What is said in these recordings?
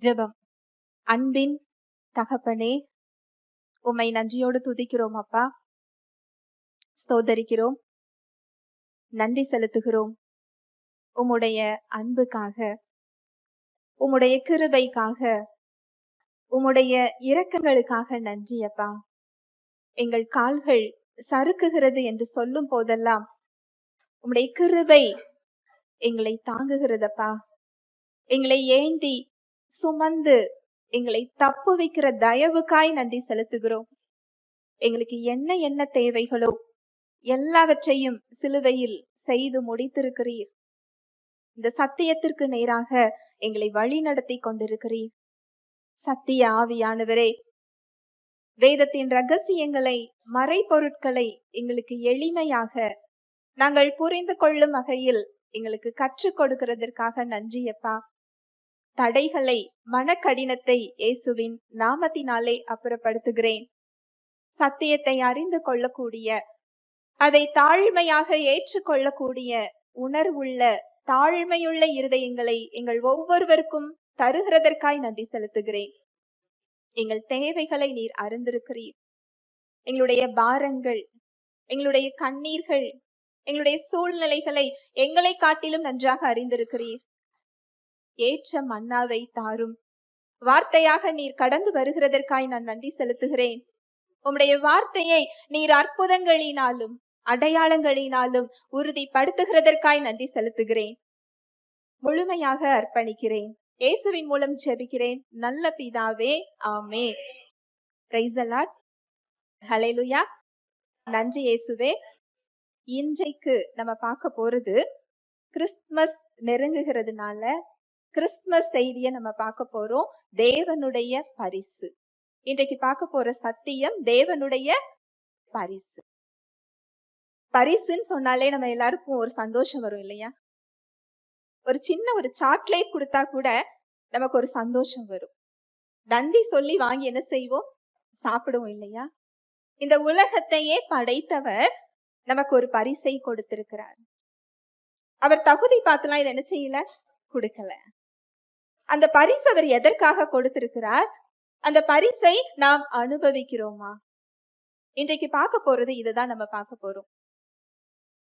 ஜெபம். அன்பின் தகப்பனே, உம்மை நன்றியோடு துதிக்கிறோம் அப்பா. ஸ்தோத்தரிக்கிறோம், நன்றி செலுத்துகிறோம். உம்முடைய அன்புக்காக, உம்முடைய கிருபைக்காக, உம்முடைய இரக்கங்களுக்காக நன்றி அப்பா. எங்கள் கால்கள் சறுக்குகிறது என்று சொல்லும் போதெல்லாம் உம்முடைய கிருபை எங்களை தாங்குகிறதப்பா. எங்களை ஏந்தி சுமந்து எங்களை தப்பு வைக்கிற தயவுக்காய் நன்றி செலுத்துகிறோம். எங்களுக்கு என்ன என்ன தேவைகளோ எல்லாவற்றையும் சிலுவையில் செய்து முடித்திருக்கிறீர். இந்த சத்தியத்திற்கு நேராக எங்களை வழி நடத்தி கொண்டிருக்கிறீர். சத்திய ஆவியானவரே, வேதத்தின் ரகசியங்களை, மறைபொருட்களை எங்களுக்கு எளிமையாக நாங்கள் புரிந்து கொள்ளும் வகையில் எங்களுக்கு கற்றுக் கொடுக்கிறதற்காக நன்றியப்பா. தடைகளை, மனக்கடினத்தை இயேசுவின் நாமத்தினாலே அப்புறப்படுத்துகிறேன். சத்தியத்தை அறிந்து கொள்ளக்கூடிய, அதை தாழ்மையாக ஏற்றுக்கொள்ளக்கூடிய உணர்வுள்ள, தாழ்மையுள்ள இருதயங்களை எங்கள் ஒவ்வொருவருக்கும் தருகிறதற்காய் நன்றி செலுத்துகிறேன். எங்கள் தேவைகளை நீர் அறிந்திருக்கிறீர். எங்களுடைய பாரங்கள், எங்களுடைய கண்ணீர்கள், எங்களுடைய சூழ்நிலைகளை எங்களை காட்டிலும் நன்றாக அறிந்திருக்கிறீர். ஏற்ற மன்னாவை தாரும். வார்த்தையாக நீர் கடந்து வருகிறதற்காய் நான் நன்றி செலுத்துகிறேன். உம்முடைய வார்த்தையை நீர் அற்புதங்களினாலும் அடையாளங்களினாலும் உறுதிப்படுத்துகிறதற்காய் நன்றி செலுத்துகிறேன். முழுமையாக அர்ப்பணிக்கிறேன். இயேசுவின் மூலம் ஜெபிக்கிறேன் நல்ல பிதாவே, ஆமென். Praise the Lord. ஹல்லேலூயா. நன்றி இயேசுவே. இன்றைக்கு நம்ம பார்க்க போறது கிறிஸ்துமஸ் நெருங்குகிறதுனால கிறிஸ்துமஸ் செய்தியை நம்ம பார்க்க போறோம். தேவனுடைய பரிசு. இன்றைக்கு பார்க்க போற சத்தியம் தேவனுடைய பரிசு. பரிசுன்னு சொன்னாலே நம்ம எல்லாருக்கும் ஒரு சந்தோஷம் வரும் இல்லையா? ஒரு சின்ன ஒரு சாக்லேட் கொடுத்தா கூட நமக்கு ஒரு சந்தோஷம் வரும். நன்றி சொல்லி வாங்கி என்ன செய்வோம்? சாப்பிடுவோம் இல்லையா? இந்த உலகத்தையே படைத்தவர் நமக்கு ஒரு பரிசை கொடுத்திருக்கிறார். அவர் தகுதி பார்த்துலாம் இதை என்ன செய்யல? கொடுக்கல. அந்த பரிசு அவர் எதற்காக கொடுத்திருக்கிறார்? அந்த பரிசை நாம் அனுபவிக்கிறோமா? இன்றைக்கு பார்க்க போறது இதுதான் நம்ம பார்க்க போறோம்.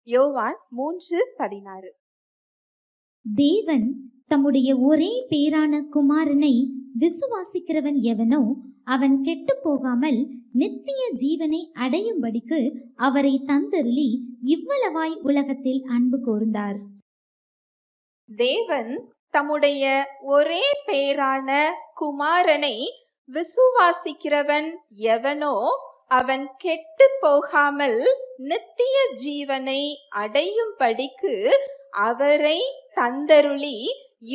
யோவான் 3:16. தேவன் தம்முடைய ஒரே பேரான குமாரனை விசுவாசிக்கிறவன் எவனோ அவன் கெட்டு போகாமல் நித்திய ஜீவனை அடையும்படிக்கு அவரை தந்தருளி இவ்வளவாய் உலகத்தில் அன்பு கூர்ந்தார். தேவன் தம்முடைய ஒரே பேரான குமாரனை விசுவாசிக்கிறவன் எவனோ அவன் கெட்டு போகாமல் நித்திய ஜீவனை அடையும்படிக்கு அவரை தந்தருளி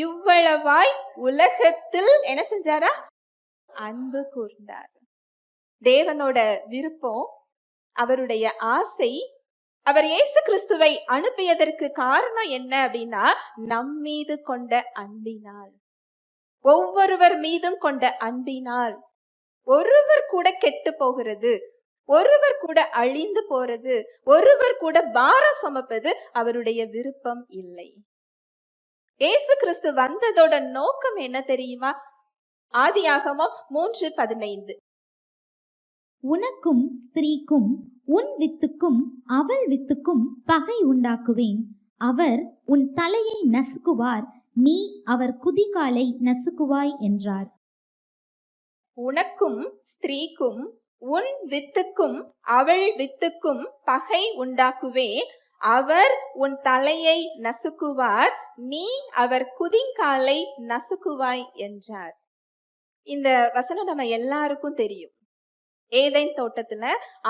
இவ்வளவாய் உலகத்தில் என்ன செஞ்சாரா? அன்பு கூர்ந்தார். தேவனோட விருப்பம், அவருடைய ஆசை, அவர் இயேசு கிறிஸ்துவை அனுப்பியதற்கு காரணம் என்ன அப்படின்னா, நம் மீது கொண்ட அன்பினால், ஒவ்வொருவர் மீதும் கொண்ட அன்பினால். ஒருவர் கூட கெட்டு போகிறது, ஒருவர் கூட அழிந்து போறது, ஒருவர் கூட பாரம் சுமப்பது அவருடைய விருப்பம் இல்லை. இயேசு கிறிஸ்து வந்ததோட நோக்கம் என்ன தெரியுமா? ஆதியாகமம் 3:15. உனக்கும் ஸ்திரீக்கும் உன் வித்துக்கும் அவள் வித்துக்கும் பகை உண்டாக்குவேன். அவர் உன் தலையை நசுக்குவார், நீ அவர் குதிகாலை நசுக்குவாய் என்றார். உனக்கும் ஸ்திரீக்கும் உன் வித்துக்கும் அவள் வித்துக்கும் பகை உண்டாக்குவேன். அவர் உன் தலையை நசுக்குவார், நீ அவர் குதிங்காலை நசுக்குவாய் என்றார். இந்த வசனம் நம்ம எல்லாருக்கும் தெரியும். ஏதேன் தோட்டத்துல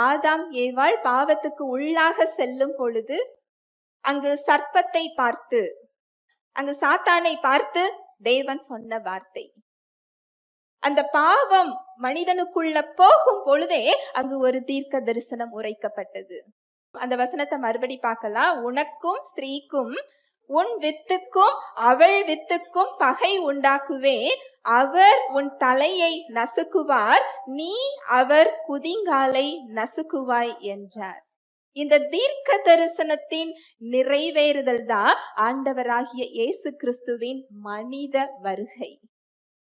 ஆதாம் ஏவாள் பாவத்துக்கு உள்ளாக செல்லும் பொழுது அங்கு சர்ப்பத்தை பார்த்து, அங்கு சாத்தானை பார்த்து தேவன் சொன்ன வார்த்தை. அந்த பாவம் மனிதனுக்குள்ள போகும் பொழுதே அங்கு ஒரு தீர்க்க தரிசனம் உரைக்கப்பட்டது. அந்த வசனத்தை மறுபடி பார்க்கலாம். உனக்கும் ஸ்திரீக்கும் உன் வித்துக்கும் அவள் வித்துக்கும் பகை உண்டாக்குவேன். அவர் உன் தலையை நசுக்குவார், நீ அவர் குதிங்காலை நசுக்குவாய் என்றார். இந்த தீர்க்க தரிசனத்தின் நிறைவேறுதல் தான் ஆண்டவராகிய இயேசு கிறிஸ்துவின் மனித வருகை.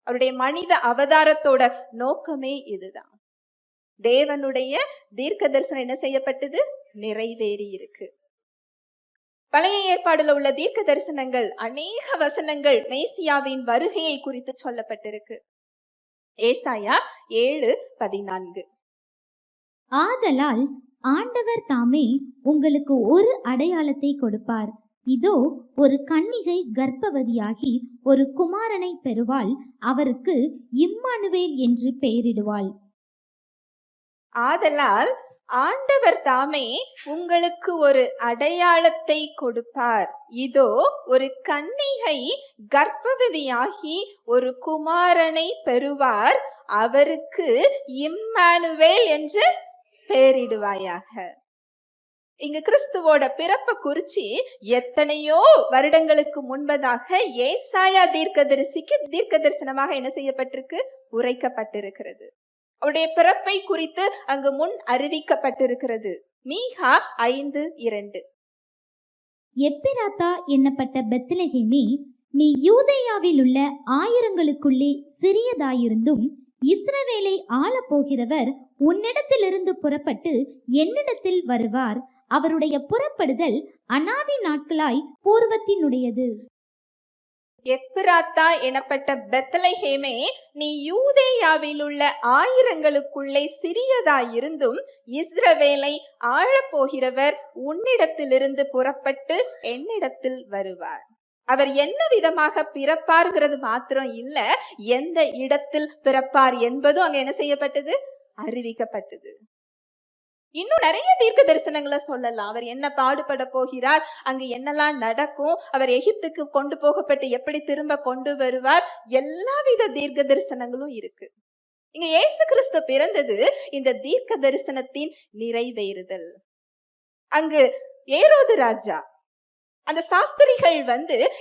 அவருடைய மனித அவதாரத்தோட நோக்கமே இதுதான். தேவனுடைய தீர்க்க தரிசனம் என்ன செய்யப்பட்டது? நிறைவேறி இருக்கு. பழைய ஏற்பாடுல உள்ள தீர்க்க தரிசனங்கள் அநேக வசனங்கள் மேசியாவின் வருகையை குறித்து சொல்லப்பட்டிருக்கு. ஏசாயா 7:14. ஆதலால் ஆண்டவர் தாமே உங்களுக்கு ஒரு அடையாளத்தை கொடுப்பார். இதோ, ஒரு கன்னிகை கர்ப்பவதியாகி ஒரு குமாரனை பெறுவாள். அவருக்கு இம்மானுவேல் என்று பெயரிடுவாள். ஆதலால் ஆண்டவர் தாமே உங்களுக்கு ஒரு அடையாளத்தை கொடுப்பார். இதோ, ஒரு கன்னிகை கர்ப்பவதியாகி ஒரு குமாரனை பெறுவார். அவருக்கு இம்மானுவேல் என்று பெயரிடுவாயாக. இங்க கிறிஸ்துவோட பிறப்பை குறிச்சு எத்தனையோ வருடங்களுக்கு முன்பதாக ஏசாயா தீர்க்கதரிசிக்கு தீர்க்க தரிசனமாக என்ன செய்யப்பட்டிருக்கு? உரைக்கப்பட்டிருக்கிறது. அவருடைய பிறப்பை குறித்து அங்கு முன் அறிவிக்கப்பட்டிருக்கிறது. மீகா 5:2. எப்பிராத்தா என்னப்பட்ட பெத்லெகேமே, நீ யூதேயாவில் உள்ள ஆயிரங்களுக்குள்ளே சிறியதாயிருந்தும் இஸ்ரவேலை ஆளப் போகிறவர் உன்னிடத்திலிருந்து புறப்பட்டு என்னிடத்தில் வருவார். அவருடைய புறப்படுதல் அநாதி நாட்களாய் பூர்வத்தினுடையது. எப்பிராத்தா எனப்பட்ட பெத்லெகேமே, நீ யூதேயாவில் உள்ள ஆயிரங்களுக்குள்ளே சிறியதாயிருந்தும் இஸ்ரவேலை ஆளப்போகிறவர் உன்னிடத்திலிருந்து புறப்பட்டு என்னிடத்தில் வருவார். அவர் என்ன விதமாக பிறப்பார்ங்கிறது மாத்திரம் இல்ல, எந்த இடத்தில் பிறப்பார் என்பதும் அங்க என்ன செய்யப்பட்டது? அறிவிக்கப்பட்டது. இன்னும் நிறைய தீர்க்க தரிசனங்களை சொல்லலாம். அவர் என்ன பாடுபட போகிறார், அங்கு என்னெல்லாம் நடக்கும், அவர் எகிப்துக்கு கொண்டு போகப்பட்டு எப்படி திரும்ப கொண்டு வருவார், எல்லாவித தீர்க்க தரிசனங்களும் இருக்கு. இங்க இயேசு கிறிஸ்து பிறந்தது இந்த தீர்க்க தரிசனத்தின் நிறைவேறுதல். அங்கு ஏரோது ராஜா, அந்த சாஸ்திரிகள்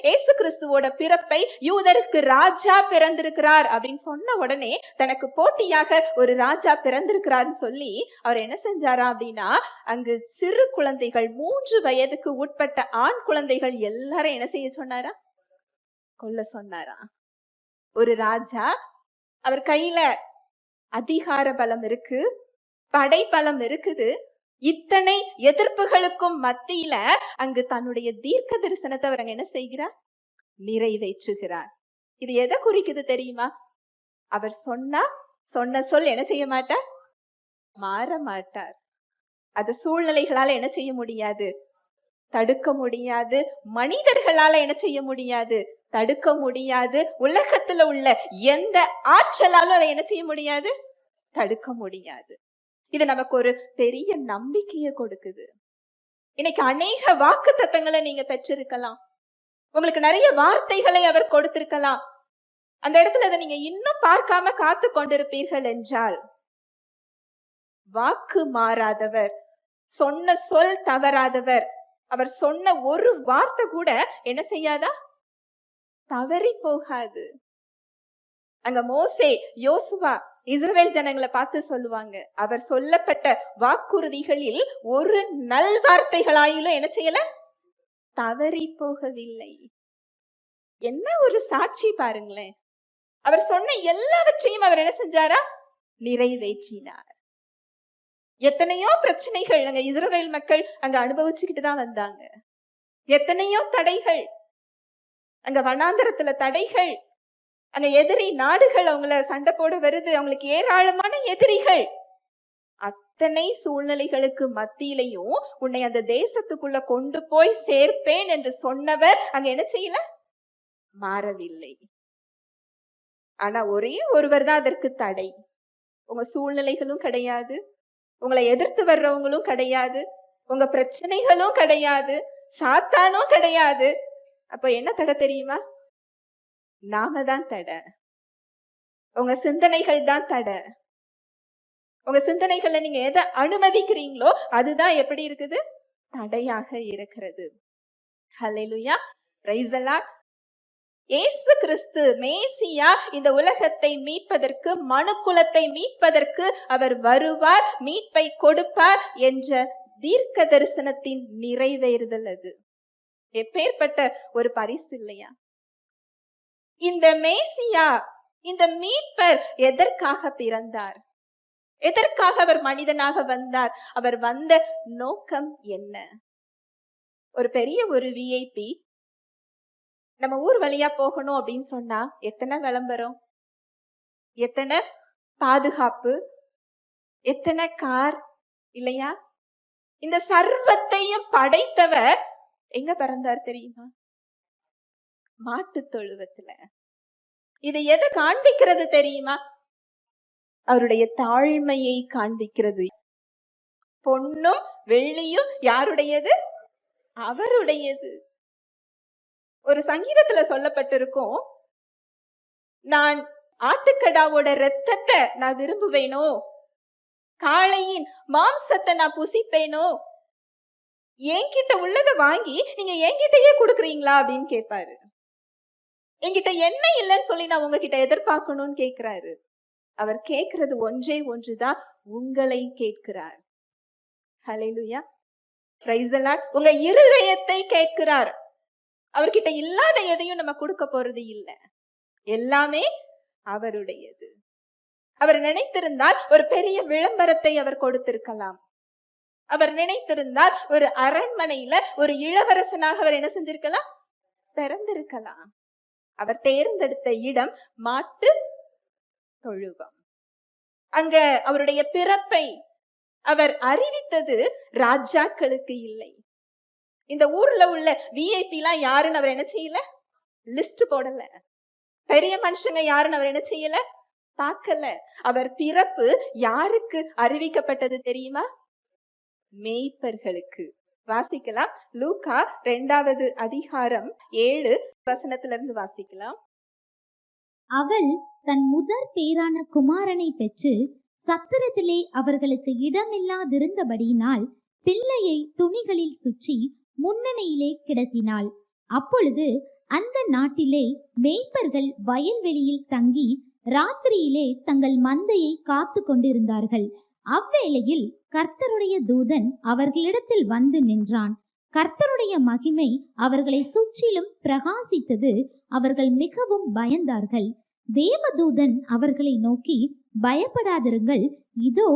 இயேசு கிறிஸ்துவோட பிறப்பை யூதருக்கு ராஜா பிறந்திருக்கிறார் அப்படின்னு சொன்ன உடனே தனக்கு போட்டியாக ஒரு ராஜா பிறந்திருக்கிறார்னு சொல்லி அவர் என்ன செஞ்சாரா அப்படின்னா, அங்கு சிறு குழந்தைகள் 3 வயதுக்கு உட்பட்ட ஆண் குழந்தைகள் எல்லாரும் என்ன செய்ய சொன்னாரா? கொல்ல சொன்னாரா? ஒரு ராஜா, அவர் கையில அதிகார பலம் இருக்கு, படை பலம் இருக்குது. இத்தனை எதிர்ப்புகளுக்கும் மத்தியில அங்கு தன்னுடைய தீர்க்க தரிசனத்தை அவர் அங்க என்ன செய்கிறார்? நிறைவேற்றுகிறார். இது எதை குறிக்குது தெரியுமா? அவர் சொன்ன சொல் என்ன செய்ய மாட்டார்? மாற மாட்டார். அது சூழ்நிலைகளால என்ன செய்ய முடியாது? தடுக்க முடியாது. மனிதர்களால என்ன செய்ய முடியாது? தடுக்க முடியாது. உலகத்துல உள்ள எந்த ஆற்றலாலும் அதை என்ன செய்ய முடியாது? தடுக்க முடியாது. இது நமக்கு ஒரு பெரிய நம்பிக்கையை கொடுக்குது. இன்னைக்கு அநேக வாக்கு தத்தங்களை நீங்க பெற்றிருக்கலாம். உங்களுக்கு நிறைய வார்த்தைகளை அவர் கொடுத்திருக்கலாம். அந்த இடத்துல அதை நீங்க இன்னும் பார்க்காம காத்து கொண்டிருப்பீர்கள் என்றால், வாக்கு மாறாதவர், சொன்ன சொல் தவறாதவர், அவர் சொன்ன ஒரு வார்த்தை கூட என்ன செய்யாதா? தவறி போகாது. அங்க மோசே, யோசுவா, இஸ்ரவேல் ஜனங்களை பார்த்து சொல்லுவாங்க, அவர் சொல்லப்பட்ட வாக்குறுதிகளில் ஒரு நல் வார்த்தைகளாயிலும் என்ன செய்யல? தவறி போகவில்லை. என்ன ஒரு சாட்சி பாருங்களேன். அவர் சொன்ன எல்லாவற்றையும் அவர் என்ன செஞ்சாரா? நிறைவேற்றினார். எத்தனையோ பிரச்சனைகள் அங்க இஸ்ரவேல் மக்கள் அங்க அனுபவிச்சுக்கிட்டு தான் வந்தாங்க. எத்தனையோ தடைகள், அங்க வனாந்தரத்துல தடைகள், அங்க எதிரி நாடுகள் அவங்கள சண்டை போட வருது, அவங்களுக்கு ஏராளமான எதிரிகள். அத்தனை சூழ்நிலைகளுக்கு மத்தியிலையும் உன்னை அந்த தேசத்துக்குள்ள கொண்டு போய் சேர்ப்பேன் என்று சொன்னவர் அங்க என்ன செய்யல? மாறவில்லை. ஆனா ஒரே ஒருவர் தான் அதற்கு தடை. உங்க சூழ்நிலைகளும் கிடையாது, உங்களை எதிர்த்து வர்றவங்களும் கிடையாது, உங்க பிரச்சனைகளும் கிடையாது, சாத்தானும் கிடையாது. அப்ப என்ன தடை தெரியுமா? நாம தான் தடை. உங்க சிந்தனைகள் தான் தடை. உங்க சிந்தனைகள்ல நீங்க எதை அனுமதிக்கிறீங்களோ அதுதான் எப்படி இருக்குது? தடையாக இருக்கிறது. ஹல்லேலூயா, பிரைஸ் தி லார்ட். இயேசு கிறிஸ்து மேசியா இந்த உலகத்தை மீட்பதற்கு, மனுக்குலத்தை மீட்பதற்கு அவர் வருவார், மீட்பை கொடுப்பார் என்ற தீர்க்க தரிசனத்தின் நிறைவேறுதல் அது. எப்பேற்பட்ட ஒரு பரிசு இல்லையா? இந்த மேசியா இந்த மீட்பர் எதற்காக பிறந்தார்? எதற்காக அவர் மனிதனாக வந்தார்? அவர் வந்த நோக்கம் என்ன? ஒரு பெரிய ஒரு விஐபி நம்ம ஊர் வழியா போகணும் அப்படின்னு சொன்னா எத்தனை விளம்பரம், எத்தனை பாதுகாப்பு, எத்தனை கார் இல்லையா? இந்த சர்வத்தையும் படைத்தவர் எங்க பிறந்தார் தெரியுமா? மாட்டு தொழுவத்துல. இது எதை காண்பிக்கிறது தெரியுமா? அவருடைய தாழ்மையை காண்பிக்கிறது. பொன்னும் வெள்ளியும் யாருடையது? அவருடையது. ஒரு சங்கீதத்துல சொல்லப்பட்டிருக்கும், நான் ஆட்டுக்கடாவோட ரத்தத்தை நான் விரும்புவேனோ, காளையின் மாம்சத்தை நான் புசிப்பேனோ, என்கிட்ட உள்ளதை வாங்கி நீங்க என்கிட்டயே கொடுக்குறீங்களா அப்படின்னு கேட்பாரு. என்கிட்ட என்ன இல்லைன்னு சொல்லி நான் உங்ககிட்ட எதிர்பார்க்கணும்னு கேட்கிறாரு. அவர் கேட்கிறது ஒன்றே ஒன்றுதான், உங்களை கேட்கிறார். ஹல்லேலூயா, பிரைஸ் தி லார்ட். உங்க இருதயத்தை கேட்கிறார். அவர்கிட்ட இல்லாத எதையும் நம்ம கொடுக்க போறது இல்லை, எல்லாமே அவருடையது. அவர் நினைத்திருந்தால் ஒரு பெரிய விளம்பரத்தை அவர் கொடுத்திருக்கலாம். அவர் நினைத்திருந்தால் ஒரு அரண்மனையில ஒரு இளவரசனாக அவர் என்ன செஞ்சிருக்கலாம்? பிறந்திருக்கலாம். அவர் தேர்ந்தெடுத்த இடம் மாட்டு தொழுவம். அங்க அவருடைய பிறப்பை அவர் அறிவித்தது ராஜாக்களுக்கு இல்லை. இந்த ஊர்ல உள்ள விஐபி எல்லாம் யாருன்னு அவர் என்ன செய்யல? லிஸ்ட் போடல. பெரிய மனுஷங்க யாருன்னு அவர் என்ன செய்யல? பார்க்கல. அவர் பிறப்பு யாருக்கு அறிவிக்கப்பட்டது தெரியுமா? மேய்ப்பர்களுக்கு. வாசிக்கலாம், லூக்கா 2வது அதிகாரம் 7 வசனத்திலிருந்து வாசிக்கலாம். அவள் தன் முதற் பேரான குமாரனை பெற்று சத்திரத்திலே அவர்களுக்கு இடமில்லாதிருந்தபடியினால் பிள்ளையை துணிகளில் சுற்றி முன்னணியிலே கிடத்தினாள். அப்பொழுது அந்த நாட்டிலே மேய்ப்பர்கள் வயல்வெளியில் தங்கி ராத்திரியிலே தங்கள் மந்தையை காத்து கொண்டிருந்தார்கள். அவ்வேளையில் கர்த்தருடைய தூதன் அவர்களிடத்தில் வந்து நின்றான். கர்த்தருடைய மகிமை அவர்களை சுற்றிலும் பிரகாசித்தது. அவர்கள் மிகவும் பயந்தார்கள். தேவதூதன் அவர்களை நோக்கி, பயப்படாதிருங்கள், இதோ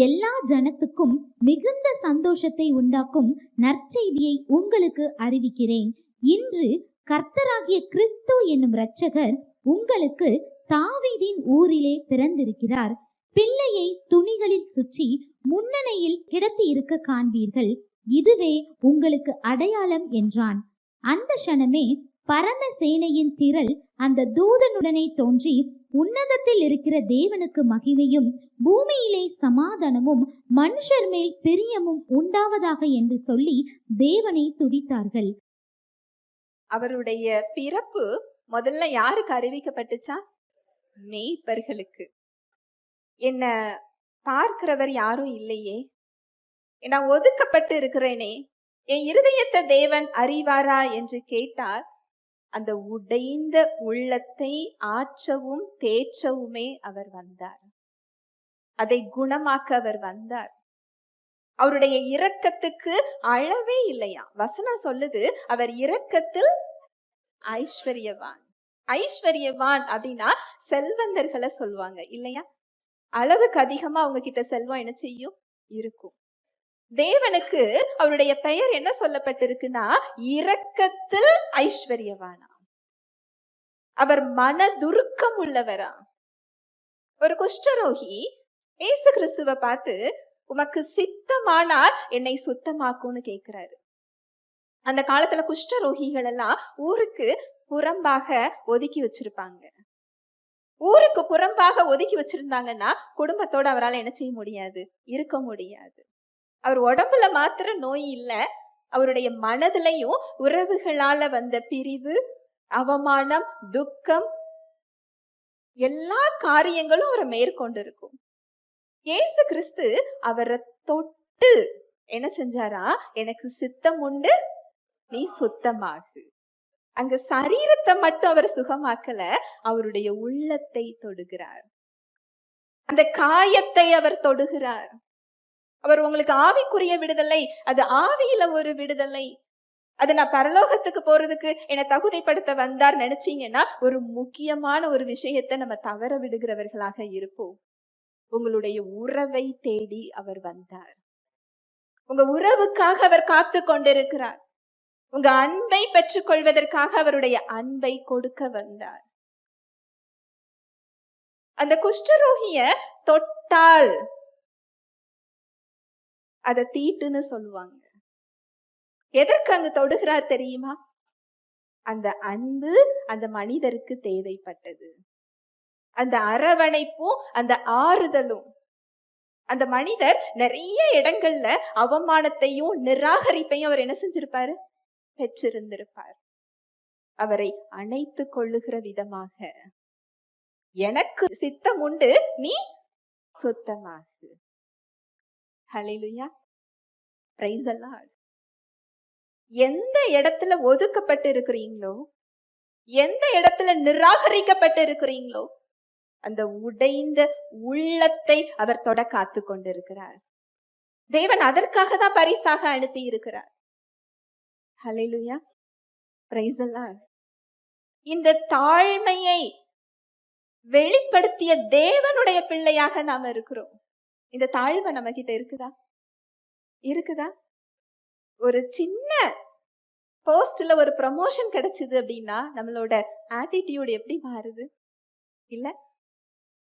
எல்லா ஜனத்துக்கும் மிகுந்த சந்தோஷத்தை உண்டாக்கும் நற்செய்தியை உங்களுக்கு அறிவிக்கிறேன். இன்று கர்த்தராகிய கிறிஸ்து என்னும் இரட்சகர் உங்களுக்கு தாவீதின் ஊரிலே பிறந்திருக்கிறார். பிள்ளையை துணிகளில் சுற்றி முன்னணியில் கிடத்தி இருக்க காண்பீர்கள். இதுவே உங்களுக்கு அடையாளம் என்றான். அந்த க்ஷணமே பரமசேனையின் திரள் அந்த தூதனுடனே தோன்றி, உன்னதத்தில் இருக்கிற தேவனுக்கு மகிமையும் பூமியிலே சமாதானமும் மனுஷர் மேல் பிரியமும் உண்டாவதாக என்று சொல்லி தேவனை துதித்தார்கள். அவருடைய பிறப்பு முதல்ல யாருக்கு அறிவிக்கப்பட்டுச்சா? மேய்ப்பர்களுக்கு. என்ன பார்க்கிறவர் யாரும் இல்லையே, நான் ஒதுக்கப்பட்டு இருக்கிறேனே, என் இருதயத்தை தேவன் அறிவாரா என்று கேட்டால், அந்த உடைந்த உள்ளத்தை ஆற்றவும் தேற்றவுமே அவர் வந்தார். அதை குணமாக்க அவர் வந்தார். அவருடைய இரக்கத்துக்கு அளவே இல்லையா. வசனம் சொல்லுது, அவர் இரக்கத்தில் ஐஸ்வர்யவான். ஐஸ்வர்யவான் அப்படின்னா செல்வந்தர்களை சொல்லுவாங்க இல்லையா? அளவுக்கு அதிகமா அவங்க கிட்ட செல்வம் என்ன செய்யும்? இருக்கும். தேவனுக்கு அவருடைய பெயர் என்ன சொல்லப்பட்டிருக்குன்னா, இரக்கத்தில் ஐஸ்வர்யவானா. அவர் மனதுருக்கம் உள்ளவரா. ஒரு குஷ்டரோகி இயேசு கிறிஸ்துவை பார்த்து, உமக்கு சித்தமானால் என்னை சுத்தமாக்கும்னு கேட்கிறாரு. அந்த காலத்துல குஷ்டரோகிகள் எல்லாம் ஊருக்கு புறம்பாக ஒதுக்கி வச்சிருப்பாங்க. ஊருக்கு புறம்பாக ஒதுக்கி வச்சிருந்தாங்கன்னா குடும்பத்தோட அவரால் என்ன செய்ய முடியாது? இருக்க முடியாது. அவர் உடம்புல மாத்திர நோய் இல்ல, அவருடைய மனதிலையும் உறவுகளால வந்த பிரிவு, அவமானம், துக்கம், எல்லா காரியங்களும் அவரை மேற்கொண்டு இருக்கும். இயேசு கிறிஸ்து அவரை தொட்டு என்ன செஞ்சாரா? எனக்கு சித்தம் உண்டு, நீ சுத்தமாகு. அங்க சரீரத்தை மட்டும் அவர் சுகமாக்கல, அவருடைய உள்ளத்தை தொடுகிறார். அந்த காயத்தை அவர் தொடுகிறார். அவர் உங்களுக்கு ஆவிக்குரிய விடுதலை, அது ஆவியில ஒரு விடுதலை, அது நான் பரலோகத்துக்கு போறதுக்கு என்னை தகுதிப்படுத்த வந்தார் நினைச்சீங்கன்னா ஒரு முக்கியமான ஒரு விஷயத்தை நம்ம தவற விடுகிறவர்களாக இருப்போம். உங்களுடைய உறவை தேடி அவர் வந்தார். உங்க உறவுக்காக அவர் காத்து கொண்டிருக்கிறார். உங்க அன்பை பெற்றுக் கொள்வதற்காக அவருடைய அன்பை கொடுக்க வந்தார். அந்த குஷ்டரோகிய தொட்டால் அத தீட்டுன்னு சொல்லுவாங்க. எதற்கு அங்கு தொடுகிறார் தெரியுமா? அந்த அன்பு அந்த மனிதருக்கு தேவைப்பட்டது. அந்த அரவணைப்பும் அந்த ஆறுதலும். அந்த மனிதர் நிறைய இடங்கள்ல அவமானத்தையும் நிராகரிப்பையும் அவர் என்ன செஞ்சிருப்பாரு? பெற்றிருந்திருப்பார். அவரை அணைத்து கொள்ளுகிற விதமாக, எனக்கு சித்தம் உண்டு, நீ சுத்தமாகு. ஹல்லேலூயா, பிரைஸ் தி லார்ட். எந்த இடத்துல ஒதுக்கப்பட்டு இருக்கிறீங்களோ, எந்த இடத்துல நிராகரிக்கப்பட்டு இருக்கிறீங்களோ, அந்த உடைந்த உள்ளத்தை அவர் தொட காத்து கொண்டிருக்கிறார். தேவன் அதற்காக தான் பரிசாக அனுப்பி இருக்கிறார். ஹல்லேலூயா, பிரைஸ் தி லார்ட். இந்த தாழ்மையை வெளிப்படுத்திய தேவனுடைய பிள்ளையாக நாம இருக்கிறோம். இந்த தாழ்மை நம்ம கிட்ட இருக்குதா? இருக்குதா? ஒரு சின்ன போஸ்ட்ல ஒரு ப்ரமோஷன் கிடைச்சது அப்படின்னா நம்மளோட ஆட்டிடியூட் எப்படி மாறுது? இல்ல,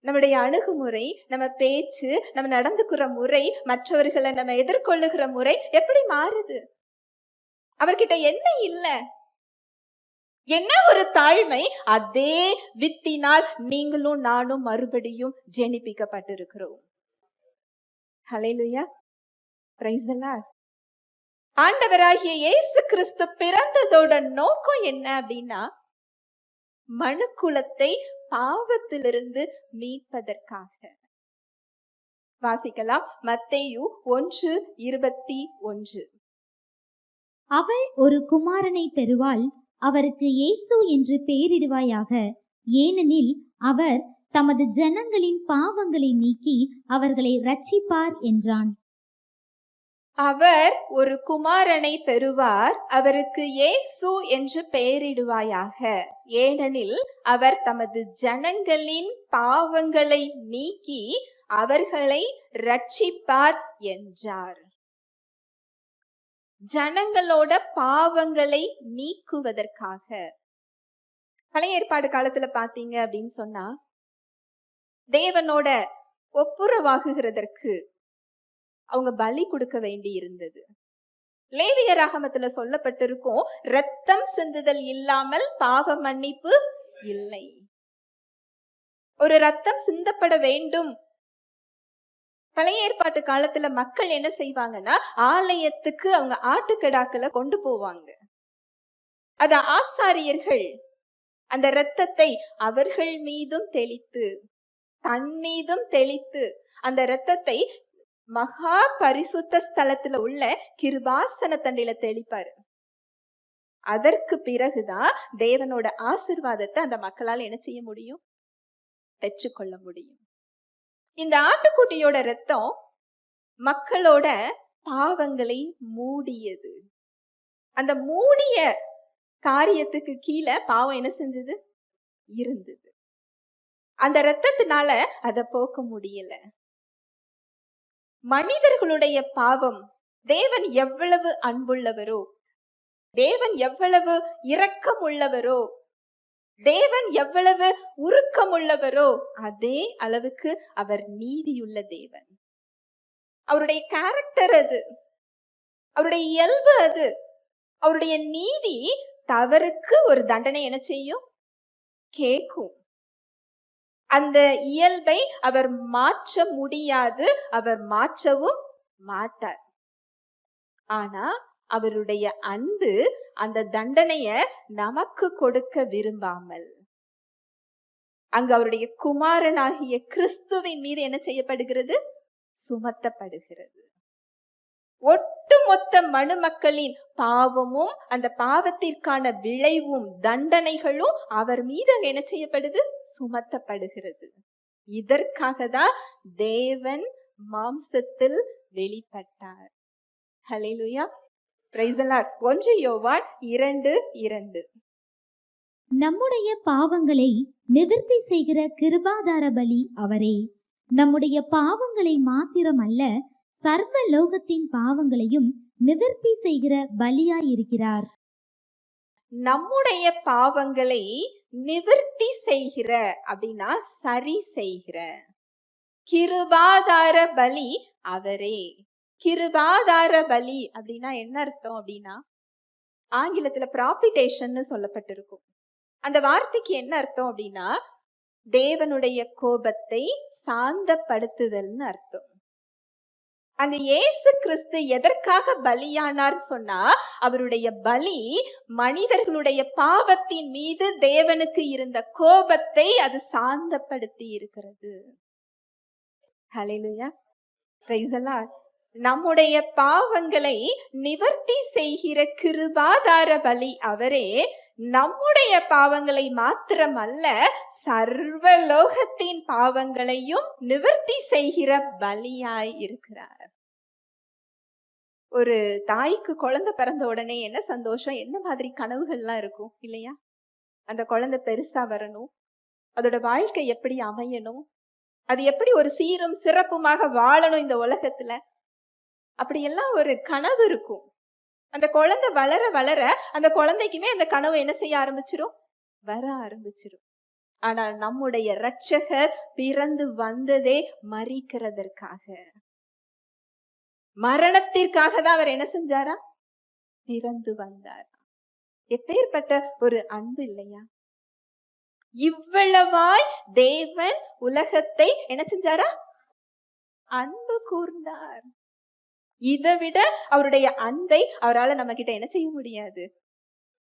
நம்முடைய அணுகுமுறை, நம்ம பேச்சு, நம்ம நடந்துக்கிற முறை, மற்றவர்களை நம்ம எதிர்கொள்ளுகிற முறை எப்படி மாறுது? அவர்கிட்ட என்ன இல்ல, என்ன ஒரு தாழ்மை. அதே வித்தினால் நீங்களும் நானும் மறுபடியும் ஜெனிப்பிக்கப்பட்டிருக்கிறோம். ஹல்லேலூயா, பிரைஸ் தி லார்ட். ஆண்டவராகிய இயேசு கிறிஸ்து பிறந்ததோட நோக்கம் என்ன அப்படின்னா, மனுக்குலத்தை பாவத்திலிருந்து மீட்பதற்காக. வாசிக்கலாம், மத்தேயு 1:21. அவள் ஒரு குமாரனை பெறுவாள், அவருக்கு இயேசு என்று பெயரிடுவாயாக, ஏனெனில் அவர் தமது ஜனங்களின் பாவங்களை நீக்கி அவர்களை இரட்சிப்பார் என்றான். அவர் ஒரு குமாரனை பெறுவார், அவருக்கு இயேசு என்று பெயரிடுவாயாக, ஏனெனில் அவர் தமது ஜனங்களின் பாவங்களை நீக்கி அவர்களை இரட்சிப்பார் என்றார். ஜனங்களோட பாவங்களை நீக்குவதற்காக. பழைய ஏற்பாடு காலத்துல பாத்தீங்க அப்படின்னு சொன்னா, தேவனோட ஒப்புரவாகுகிறதற்கு அவங்க பலி கொடுக்க வேண்டி இருந்தது. லேவியராகமத்துல சொல்லப்பட்டிருக்கும், இரத்தம் சிந்துதல் இல்லாமல் பாவ மன்னிப்பு இல்லை. ஒரு இரத்தம் சிந்தப்பட வேண்டும். பழைய ஏற்பாட்டு காலத்துல மக்கள் என்ன செய்வாங்கன்னா, ஆலயத்துக்கு அவங்க ஆட்டுக்கடாக்களை கொண்டு போவாங்க. அத ஆசாரியர்கள் அந்த இரத்தத்தை அவர்கள் மீதும் தெளித்து, தன் மீதும் தெளித்து, அந்த இரத்தத்தை மகா பரிசுத்த ஸ்தலத்துல உள்ள கிருபாசன தண்டில தெளிப்பாரு. அதற்கு பிறகுதான் தேவனோட ஆசீர்வாதத்தை அந்த மக்களால் என்ன செய்ய முடியும்? பெற்றுக்கொள்ள முடியும். இந்த ஆட்டுக்குட்டியோட இரத்தம் மக்களோட பாவங்களை மூடியது. அந்த மூடிய காரியத்துக்கு கீழே பாவம் என்ன செஞ்சது? இருந்தது. அந்த இரத்தத்தினால அதை போக்க முடியல. மனிதர்களுடைய பாவம், தேவன் எவ்வளவு அன்புள்ளவரோ, தேவன் எவ்வளவு இரக்கம் உள்ளவரோ, தேவன் எவ்வளவு உருக்கம் உள்ளவரோ, அதே அளவுக்கு அவர் நீதியுள்ள தேவன். அவருடைய கேரக்டர் அது, அவருடைய இயல்பு அது. அவருடைய நீதி தவறுக்கு ஒரு தண்டனை என்ன செய்யும்? கேட்கும். அந்த இயல்பை அவர் மாற்ற முடியாது, அவர் மாற்றவும் மாட்டார். ஆனா அவருடைய அன்பு அந்த தண்டனைய நமக்கு கொடுக்க விரும்பாமல், அங்கு அவருடைய குமாரனாகிய கிறிஸ்துவின் மீது என்ன செய்யப்படுகிறது? சுமத்தப்படுகிறது. ஒட்டுமொத்த மனுமக்களின் பாவமும் அந்த பாவத்திற்கான விளைவும் தண்டனைகளும் அவர் மீது என்ன செய்யப்படுது? சுமத்தப்படுகிறது. இதற்காக தான் தேவன் மாம்சத்தில் வெளிப்பட்டார். ஹல்லேலூயா, Praise the Lord. 1 யோவான் 2:2. நம்முடைய பாவங்களை நிவர்த்தி செய்கிற கிருபாதார பலி அவரே. நம்முடைய பாவங்களை மாத்திரமல்ல, சர்வ லோகத்தின் பாவங்களையும் நிவர்த்தி செய்கிற பலியாயிருக்கிறார். நம்முடைய பாவங்களை நிவர்த்தி செய்கிற அப்படின்னா சரி செய்கிற கிருபாதார பலி அவரே. கிருபாதார பலி அப்படின்னா என்ன அர்த்தம் அப்படின்னா, ஆங்கிலத்துல ப்ராபிடேஷன் சொல்லப்பட்டிருக்கும். அந்த வார்த்தைக்கு என்ன அர்த்தம் அப்படின்னா, தேவனுடைய கோபத்தை சாந்தப்படுத்துதல்னு அர்த்தம். அங்க இயேசு கிறிஸ்து எதற்காக பலியானார் சொன்னா, அவருடைய பலி மனிதர்களுடைய பாவத்தின் மீது தேவனுக்கு இருந்த கோபத்தை அது சாந்தப்படுத்தி இருக்கிறது. ஹல்லேலூயா, பிரைஸ் தி லார்ட். நம்முடைய பாவங்களை நிவர்த்தி செய்கிற கிருபாதார பலி அவரே. நம்முடைய பாவங்களை மாத்திரமல்ல, சர்வலோகத்தின் பாவங்களையும் நிவர்த்தி செய்கிற பலியாய் இருக்கிறார். ஒரு தாய்க்கு குழந்தை பிறந்த உடனே என்ன சந்தோஷம், என்ன மாதிரி கனவுகள்லாம் இருக்கும் இல்லையா? அந்த குழந்தை பெருசா வரணும், அதோட வாழ்க்கை எப்படி அமையணும், அது எப்படி ஒரு சீரும் சிறப்புமாக வாழணும் இந்த உலகத்துல, அப்படியெல்லாம் ஒரு கனவு இருக்கும். அந்த குழந்தை வளர வளர அந்த குழந்தைக்குமே அந்த கனவு என்ன செய்ய ஆரம்பிச்சிரும், வர ஆரம்பிச்சிரும். ஆனால் நம்முடைய இரட்சகர் பிறந்து வந்ததே மரிக்கிறதற்காக, மரணத்திற்காக தான் அவர் என்ன செஞ்சாரா, பிறந்து வந்தார். எப்பேற்பட்ட ஒரு அன்பு இல்லையா? இவ்வளவாய் தேவன் உலகத்தை என்ன செஞ்சாரா, அன்பு கூர்ந்தார். இதை விட அவருடைய அன்பை அவரால் நம்ம கிட்ட என்ன செய்ய முடியாது,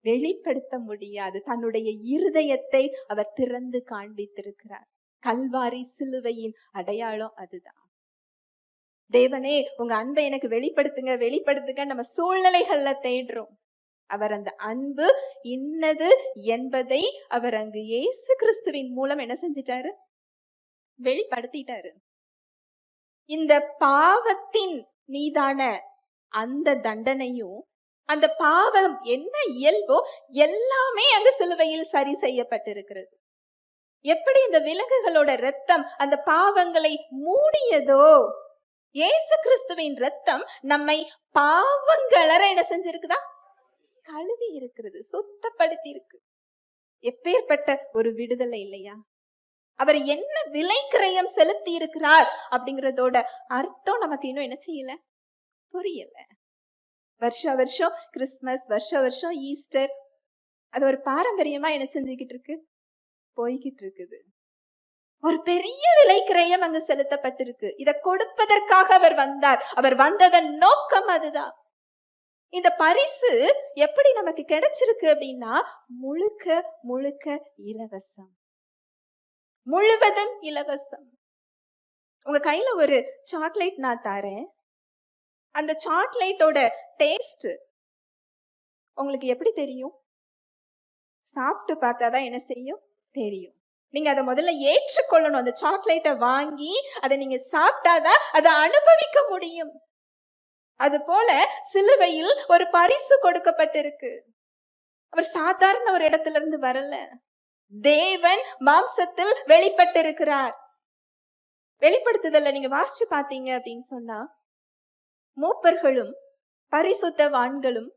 வெளிப்படுத்த முடியாது. தன்னுடைய இருதயத்தை அவர் திறந்து காண்பித்திருக்கிறார். கல்வாரி சிலுவையின் அடையாளம் அதுதான். தேவனே உங்க அன்பை எனக்கு வெளிப்படுத்துங்க வெளிப்படுத்துங்க நம்ம சூழ்நிலைகள்ல தேடுறோம். அவர் அந்த அன்பு இன்னது என்பதை அவர் அங்கு இயேசு கிறிஸ்துவின் மூலம் என்ன செஞ்சிட்டாரு, வெளிப்படுத்திட்டாரு. இந்த பாவத்தின் மீதான அந்த தண்டனையும், அந்த பாவம் என்ன இயல்போ எல்லாமே அங்கு சிலுவையில் சரி செய்யப்பட்டிருக்கிறது. எப்படி இந்த விலங்குகளோட இரத்தம் அந்த பாவங்களை மூடியதோ, இயேசு கிறிஸ்துவின் இரத்தம் நம்மை பாவங்களற என்ன செஞ்சிருக்குதா, கழுவி இருக்கிறது, சுத்தப்படுத்தி இருக்கு. எப்பேற்பட்ட ஒரு விடுதலை இல்லையா? அவர் என்ன விலை கிரயம் செலுத்தி இருக்கிறார் அப்படிங்கறதோட அர்த்தம் நமக்கு இன்னும் என்ன செய்யல, புரியல. வருஷ வருஷம் கிறிஸ்துமஸ், வருஷ வருஷம் ஈஸ்டர், அது ஒரு பாரம்பரியமா என்ன செஞ்சுக்கிட்டு இருக்கு, போய்கிட்டு இருக்குது. ஒரு பெரிய விலை கிரயம் அங்கு செலுத்தப்பட்டிருக்கு. இதை கொடுப்பதற்காக அவர் வந்தார். அவர் வந்ததன் நோக்கம் அதுதான். இந்த பரிசு எப்படி நமக்கு கிடைச்சிருக்கு அப்படின்னா, முழுக்க முழுக்க இலவசம், முழுவதும் இலவசம். உங்க கையில ஒரு சாக்லேட் நான் தரேன். அந்த சாக்லேட்டோட டேஸ்ட் உங்களுக்கு எப்படி தெரியும்? சாப்பிட்டு பார்த்தாதான் என்ன செய்யும், தெரியும். நீங்க அதை முதல்ல ஏற்றுக்கொள்ளணும். அந்த சாக்லேட்டை வாங்கி அதை நீங்க சாப்பிட்டாதான் அதை அனுபவிக்க முடியும். அது போல சிலுவையில் ஒரு பரிசு கொடுக்கப்பட்டிருக்கு. அவர் சாதாரண ஒரு இடத்துல இருந்து வரல, தேவன் மாம்சத்தில் வெளிப்பட்டிருக்கிறார். வெளிப்படுத்துதல்ல நீங்க வாசிச்சு பாத்தீங்க அப்படின்னு சொன்னா, மூப்பர்களும் பரிசுத்தவான்களும்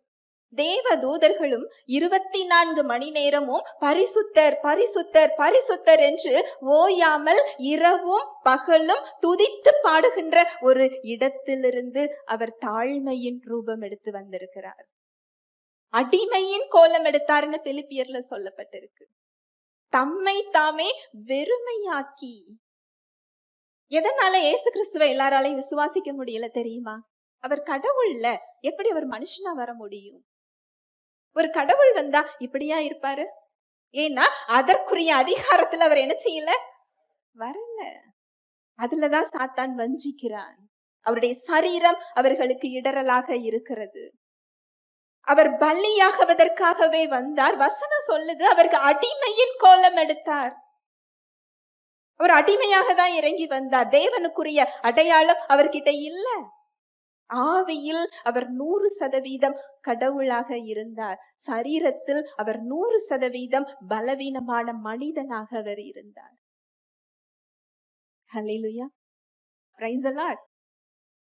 தேவ தூதர்களும் 24 மணி நேரமும் பரிசுத்தர் பரிசுத்தர் பரிசுத்தர் என்று ஓயாமல் இரவும் பகலும் துதித்து பாடுகின்ற ஒரு இடத்திலிருந்து அவர் தாழ்மையின் ரூபம் எடுத்து வந்திருக்கிறார். அடிமையின் கோலம் எடுத்தாருன்னு பிலிப்பியர்ல சொல்லப்பட்டிருக்கு. தம்மை தாமே வெறுமையாக்கி. எதனால இயேசு கிறிஸ்துவை எல்லாராலையும் விசுவாசிக்க முடியல தெரியுமா? அவர் கடவுள்ல, எப்படி அவர் மனுஷனா வர முடியும்? ஒரு கடவுள் வந்தா இப்படியா இருப்பாரு? ஏன்னா அதற்குரிய அதிகாரத்துல அவர் என்ன செய்யல, வரல. அதுலதான் சாத்தான் வஞ்சிக்கிறான். அவருடைய சரீரம் அவர்களுக்கு இடரலாக இருக்கிறது. அவர் பலியாகுவதற்காகவே வந்தார். வசனம் சொல்லுது, அவருக்கு அடிமையின் கோலம் எடுத்தார். அவர் அடிமையாக தான் இறங்கி வந்தார். தேவனுக்குரிய அடையாளம் அவர்கிட்ட இல்ல. ஆவியில் அவர் 100% கடவுளாக இருந்தார். சரீரத்தில் அவர் 100% பலவீனமான மனிதனாக அவர் இருந்தார். ஹல்லேலூயா, பிரைஸ் தி லார்ட்.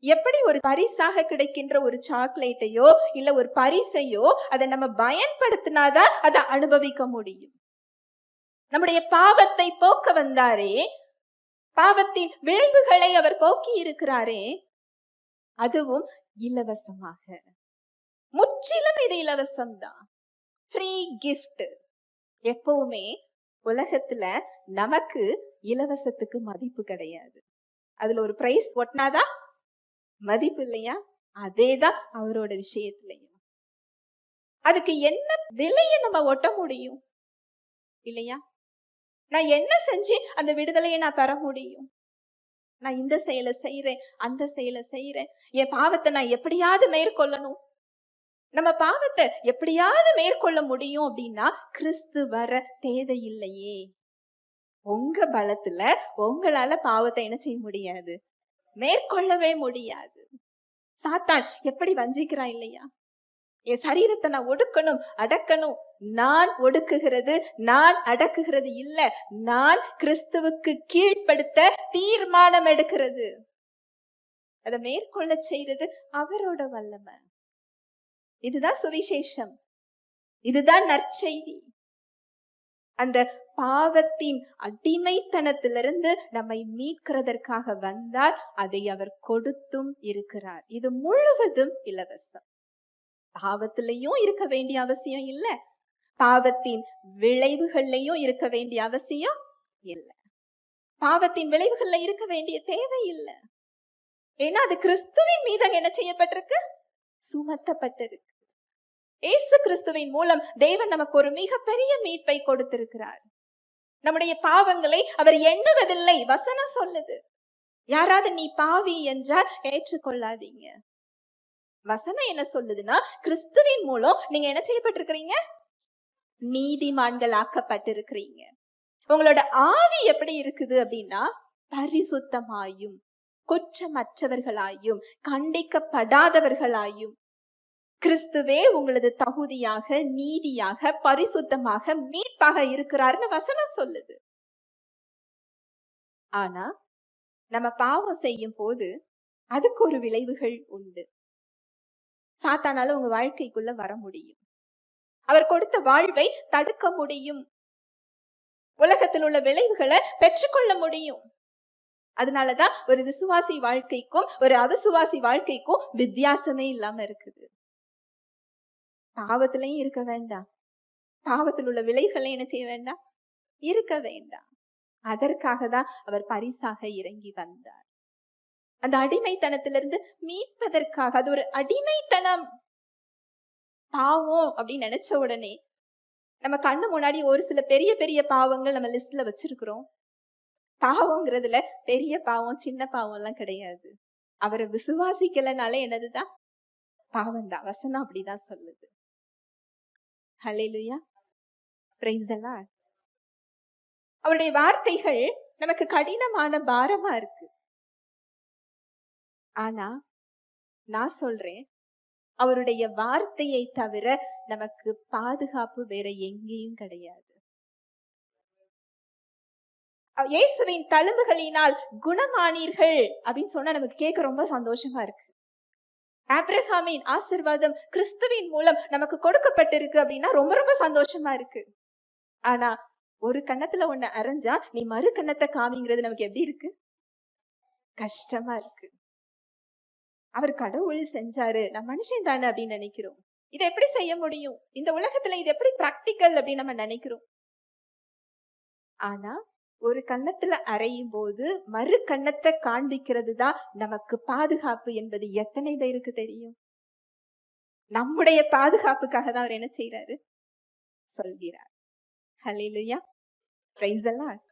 எப்படி ஒரு பரிசாக கிடைக்கின்ற ஒரு சாக்லேட்டையோ இல்ல ஒரு பரிசையோ அதை நம்ம பயன்படுத்தினாதான் அதை அனுபவிக்க முடியும். நம்முடைய பாவத்தை போக்க வந்தாரே, பாவத்தின் விளைவுகளை அவர் போக்கி இருக்கிறாரே, அதுவும் இலவசமாக. முற்றிலும் இது இலவசம்தான், ஃப்ரீ கிஃப்ட். எப்பவுமே உலகத்துல நமக்கு இலவசத்துக்கு மதிப்பு கிடையாது. அதுல ஒரு பிரைஸ் ஒட்டினாதான் மதிப்பு இல்லையா? அதேதான் அவரோட விஷயத்திலையும். அதுக்கு என்ன விலையை நம்ம ஒட்ட முடியும் இல்லையா? நான் என்ன செஞ்சு அந்த விடுதலையை நான் பெற முடியும்? நான் இந்த செயலை செய்யறேன், அந்த செயலை செய்யறேன், என் பாவத்தை நான் எப்படியாவது மேற்கொள்ளணும். நம்ம பாவத்தை எப்படியாவது மேற்கொள்ள முடியும் அப்படின்னா கிறிஸ்து வர தேவையில்லையே. உங்க பலத்துல உங்களால பாவத்தை என்ன செய்ய முடியாது, மேற்கொள்ளவே முடியாது. சாத்தான் எப்படி வஞ்சிக்கிறான் இல்லையா? என் சரீரத்தை நான் ஒடுக்கணும், அடக்கணும். நான் ஒடுக்குகிறது, நான் அடக்குகிறது இல்ல, நான் கிறிஸ்துவுக்கு கீழ்ப்படுத்த தீர்மானம் எடுக்கிறது. அதை மேற்கொள்ள செய்யறது அவரோட வல்லமை. இதுதான் சுவிசேஷம், இதுதான் நற்செய்தி. அந்த பாவத்தின் அடிமைத்தனத்திலிருந்து நம்மை மீட்கிறதற்காக வந்தால் அதை அவர் கொடுத்தும் இருக்கிறார். இது முழுவதும் இலவசம். பாவத்திலையும் இருக்க வேண்டிய அவசியம் இல்ல, பாவத்தின் விளைவுகள்லையும் இருக்க வேண்டிய அவசியம் இல்ல. பாவத்தின் விளைவுகள்ல இருக்க வேண்டிய தேவை இல்லை. ஏன்னா அது கிறிஸ்துவின் மீது என்ன செய்யப்பட்டிருக்கு, சுமத்தப்பட்டிருக்கு. இயேசு கிறிஸ்துவின் மூலம் தேவன் நமக்கு ஒரு மிகப்பெரிய மீட்பை கொடுத்திருக்கிறார். நம்முடைய பாவங்களை அவர் எண்ணுவதில்லை. வசனம் சொல்லுது, யாராவது நீ பாவி என்றால் ஏற்றுக்கொள்ளாதீங்க. வசனம் என்ன சொல்லுதுன்னா, கிறிஸ்துவின் மூலம் நீங்க என்ன செய்யப்பட்டிருக்கிறீங்க, நீதிமான்கள் ஆக்கப்பட்டிருக்கிறீங்க. உங்களோட ஆவி எப்படி இருக்குது அப்படின்னா, பரிசுத்தமாயும் குற்றமற்றவர்களாயும் கண்டிக்கப்படாதவர்களாயும் கிறிஸ்துவே உங்களது தகுதியாக, நீதியாக, பரிசுத்தமாக, மீட்பாக இருக்கிறார்னு வசனம் சொல்லுது. ஆனா நம்ம பாவம் செய்யும் போது அதுக்கு ஒரு விளைவுகள் உண்டு. சாத்தானால உங்க வாழ்க்கைக்குள்ள வர முடியும், அவர் கொடுத்த வாழ்வை தடுக்க முடியும், உலகத்தில் உள்ள விளைவுகளை பெற்றுக்கொள்ள முடியும். அதனாலதான் ஒரு விசுவாசி வாழ்க்கைக்கும் ஒரு அவிசுவாசி வாழ்க்கைக்கும் வித்தியாசமே இல்லாம இருக்குது. பாவத்திலையும் இருக்க வேண்டாம், பாவத்தில் உள்ள விளைவுகளை என்ன செய்ய வேண்டாம், இருக்க வேண்டாம். அதற்காக தான் அவர் பரிசாக இறங்கி வந்தார். அந்த அடிமைத்தனத்திலிருந்து மீட்பதற்காக. அது ஒரு அடிமைத்தனம். பாவம் அப்படின்னு நினைச்ச உடனே நம்ம கண்ணு முன்னாடி ஒரு சில பெரிய பெரிய பாவங்கள் நம்ம லிஸ்ட்ல வச்சிருக்கிறோம். பாவங்கிறதுல பெரிய பாவம் சின்ன பாவம் எல்லாம் கிடையாது. அவரை விசுவாசிக்கலனால என்னதுதான் பாவம் தான். வசனம் அப்படிதான் சொல்லுது. ஹல்லேலூயா, பிரைஸ் தி லார்ட். அவருடைய வார்த்தைகள் நமக்கு கடினமான பாரமா இருக்கு. ஆனா நான் சொல்றேன், அவருடைய வார்த்தையை தவிர நமக்கு பாதுகாப்பு வேற எங்கேயும் கிடையாது. இயேசுவின் தழும்புகளினால் குணமானீர்கள் அப்படின்னு சொன்னா நமக்கு கேட்க ரொம்ப சந்தோஷமா இருக்கு. ஆபிரகாமின் ஆசீர்வாதம் கிறிஸ்துவின் மூலம் நமக்கு கொடுக்கப்பட்டிருக்கு அப்படின்னா ரொம்ப ரொம்ப சந்தோஷமா இருக்கு. ஆனா ஒரு கன்னத்துல ஒண்ணு அரைஞ்சா நீ மறு கன்னத்தை காமிங்கிறது நமக்கு எப்படி இருக்கு, கஷ்டமா இருக்கு. அவர் கடவுள் செஞ்சாரு, நான் மனுஷன் தானே அப்படின்னு நினைக்கிறோம். இதை எப்படி செய்ய முடியும், இந்த உலகத்துல இது எப்படி பிராக்டிக்கல் அப்படின்னு நம்ம நினைக்கிறோம். ஆனா ஒரு கன்னத்துல அறையும் போது மறு கன்னத்தை காண்பிக்கிறது தான் நமக்கு பாதுகாப்பு என்பது எத்தனை பேருக்கு தெரியும்? நம்முடைய பாதுகாப்புக்காக தான் அவர் என்ன செய்யறாரு, சொல்கிறார். ஹல்லேலூயா, பிரைஸ் தி லார்ட்.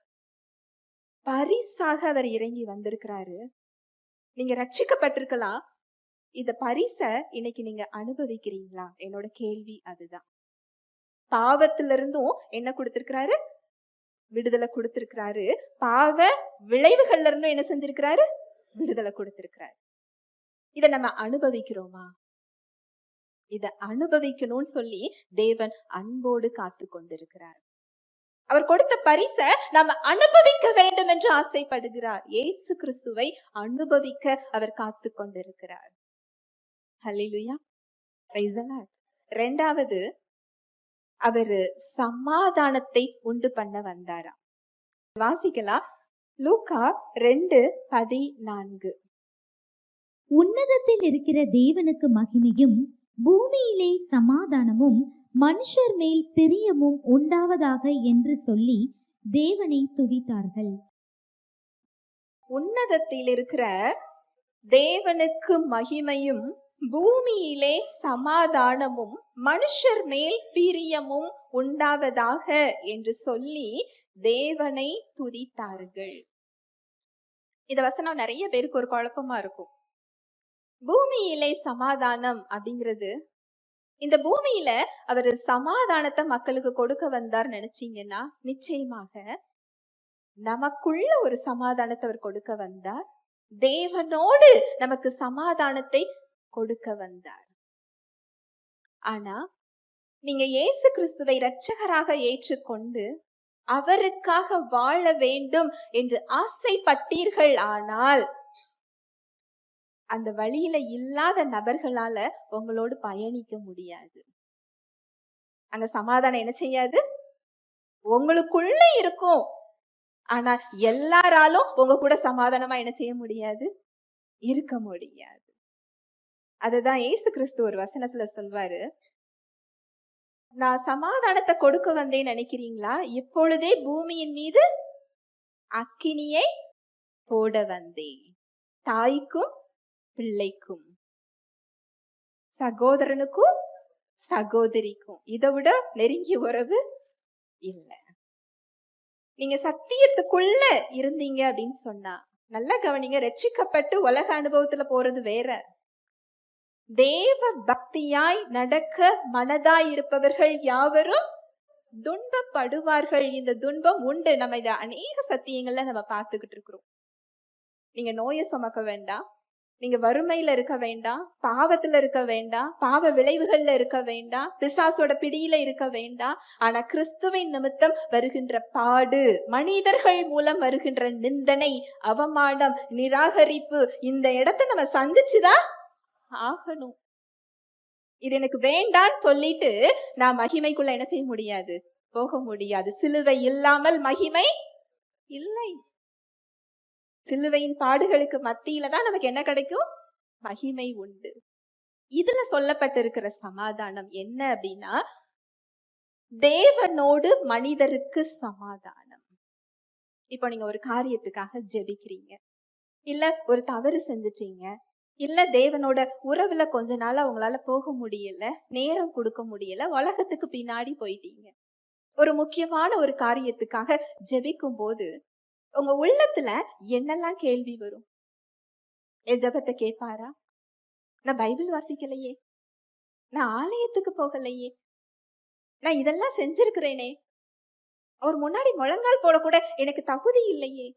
பரிசாக அவர் இறங்கி வந்திருக்கிறாரு. நீங்க ரட்சிக்கப்பட்டிருக்கலாம், இந்த பரிசை இன்னைக்கு நீங்க அனுபவிக்கிறீங்களா? என்னோட கேள்வி அதுதான். பாவத்திலிருந்தும் என்ன கொடுத்திருக்கிறாரு, விடுதலை கொடுத்திருக்கிறாரு. பாவ விளைவுகள்ல இருந்தும் என்ன செஞ்சிருக்கிறாரு, விடுதலை கொடுத்திருக்கிறாரு. இத நம்ம அனுபவிக்கிறோமா? இத அனுபவிக்கணும்னு சொல்லி தேவன் அன்போடு காத்து கொண்டிருக்கிறார். அவர் கொடுத்த பரிசை நாம அனுபவிக்க வேண்டும் என்று ஆசைப்படுகிறார். இயேசு கிறிஸ்துவை அனுபவிக்க அவர் காத்து கொண்டிருக்கிறார். ஹல்லேலூயா, பிரைஸ் தி லார்ட். இரண்டாவது, அவரு சமாதானத்தை உண்டு பண்ண வந்தாராம். வாசிக்கலாம், லூக்கா 2:14. உன்னதத்தில் இருக்கிற தேவனுக்கு மகிமையும் பூமியிலே சமாதானமும் மனுஷர் மேல் பிரியமும் உண்டாவதாக என்று சொல்லி தேவனை துதித்தார்கள். உன்னதத்தில் இருக்கிற தேவனுக்கு மகிமையும் பூமியிலே சமாதானமும் மனுஷர் மேல் பிரியமும் உண்டாவதாக என்று சொல்லி தேவனை துதித்தார்கள். இந்த வசனம் நிறைய பேருக்கு ஒரு குழப்பமா இருக்கும். பூமியிலே சமாதானம் அப்படிங்கிறது, இந்த பூமியில அவர் சமாதானத்தை மக்களுக்கு கொடுக்க வந்தார் நினைச்சீங்கன்னா, நிச்சயமாக நமக்குள்ள ஒரு சமாதானத்தை அவர் கொடுக்க வந்தார். தேவனோடு நமக்கு சமாதானத்தை கொடுக்க வந்தார். ஆனா நீங்க இயேசு கிறிஸ்துவை இரட்சகராக ஏற்றுக்கொண்டு அவருக்காக வாழ வேண்டும் என்று ஆசைப்பட்டீர்கள் ஆனால், அந்த வழியில இல்லாத நபர்களால உங்களோடு பயணிக்க முடியாது. அங்க சமாதானம் என்ன செய்யாது? உங்களுக்குள்ள இருக்கும். ஆனா எல்லாராலும் உங்க கூட சமாதானமா என்ன செய்ய முடியாது? இருக்க முடியாது. அதுதான் இயேசு கிறிஸ்து ஒரு வசனத்துல சொல்வாரு, நான் சமாதானத்தை கொடுக்க வந்தேன்னு நினைக்கிறீங்களா? இப்பொழுதே பூமியின் மீது அக்கினியை போட வந்தேன். தாய்க்கும் பிள்ளைக்கும், சகோதரனுக்கும் சகோதரிக்கும் இதை விட நெருங்கிய உறவு இல்லை. நீங்க சத்தியத்துக்குள்ள இருந்தீங்க அப்படின்னு சொன்னா, நல்லா கவனிங்க, ரட்சிக்கப்பட்டு உலக அனுபவத்துல போறது வேற. தேவ பக்தியாய் நடக்க மனதாய் இருப்பவர்கள் யாவரும் துன்பப்படுவார்கள். இந்த துன்பம் உண்டு. நம்ம இத அநேக சத்தியங்கள்ல நம்ம பார்த்துக்கிட்டு இருக்கிறோம். நீங்க நோயை சுமக்க வேண்டாம், நீங்க வறுமையில இருக்க வேண்டாம், பாவத்துல இருக்க வேண்டாம், பாவ விளைவுகள்ல இருக்க வேண்டாம், பிசாசோட பிடியில இருக்க வேண்டாம். ஆனா கிறிஸ்துவின் நிமித்தம் வருகின்ற பாடு, மனிதர்கள் மூலம் வருகின்ற நிந்தனை, அவமானம், நிராகரிப்பு, இந்த இடத்தை நம்ம சந்திச்சுதான் ஆகணும். இது எனக்கு வேண்டான்னு சொல்லிட்டு நான் மகிமைக்குள்ள என்ன செய்ய முடியாது? போக முடியாது. சிலுவை இல்லாமல் மகிமை இல்லை. சிலுவையின் பாடுகளுக்கு மத்தியில தான் நமக்கு என்ன கிடைக்கும்? மகிமை உண்டு. இதுல சொல்லப்பட்டிருக்கிற சமாதானம் என்ன அப்படின்னா, தேவனோடு மனிதருக்கு சமாதானம். இப்போ நீங்க ஒரு காரியத்துக்காக ஜெபிக்கிறீங்க, இல்ல ஒரு தவறு செஞ்சுட்டீங்க, இல்ல தேவனோட உறவுல கொஞ்ச நாளா உங்களால போக முடியல, நேரம் கொடுக்க முடியல, உலகத்துக்கு பின்னாடி போயிட்டீங்க. ஒரு முக்கியமான ஒரு காரியத்துக்காக ஜெபிக்கும் போது உங்க உள்ளத்துல என்னெல்லாம் கேள்வி வரும்? என் ஜெபத்தை கேட்பாரா? நான் பைபிள் வாசிக்கலையே, நான் ஆலயத்துக்கு போகலையே, நான் இதெல்லாம் செஞ்சிருக்கிறேனே, அவர் முன்னாடி முழங்கால் போட கூட எனக்கு தகுதி இல்லையே,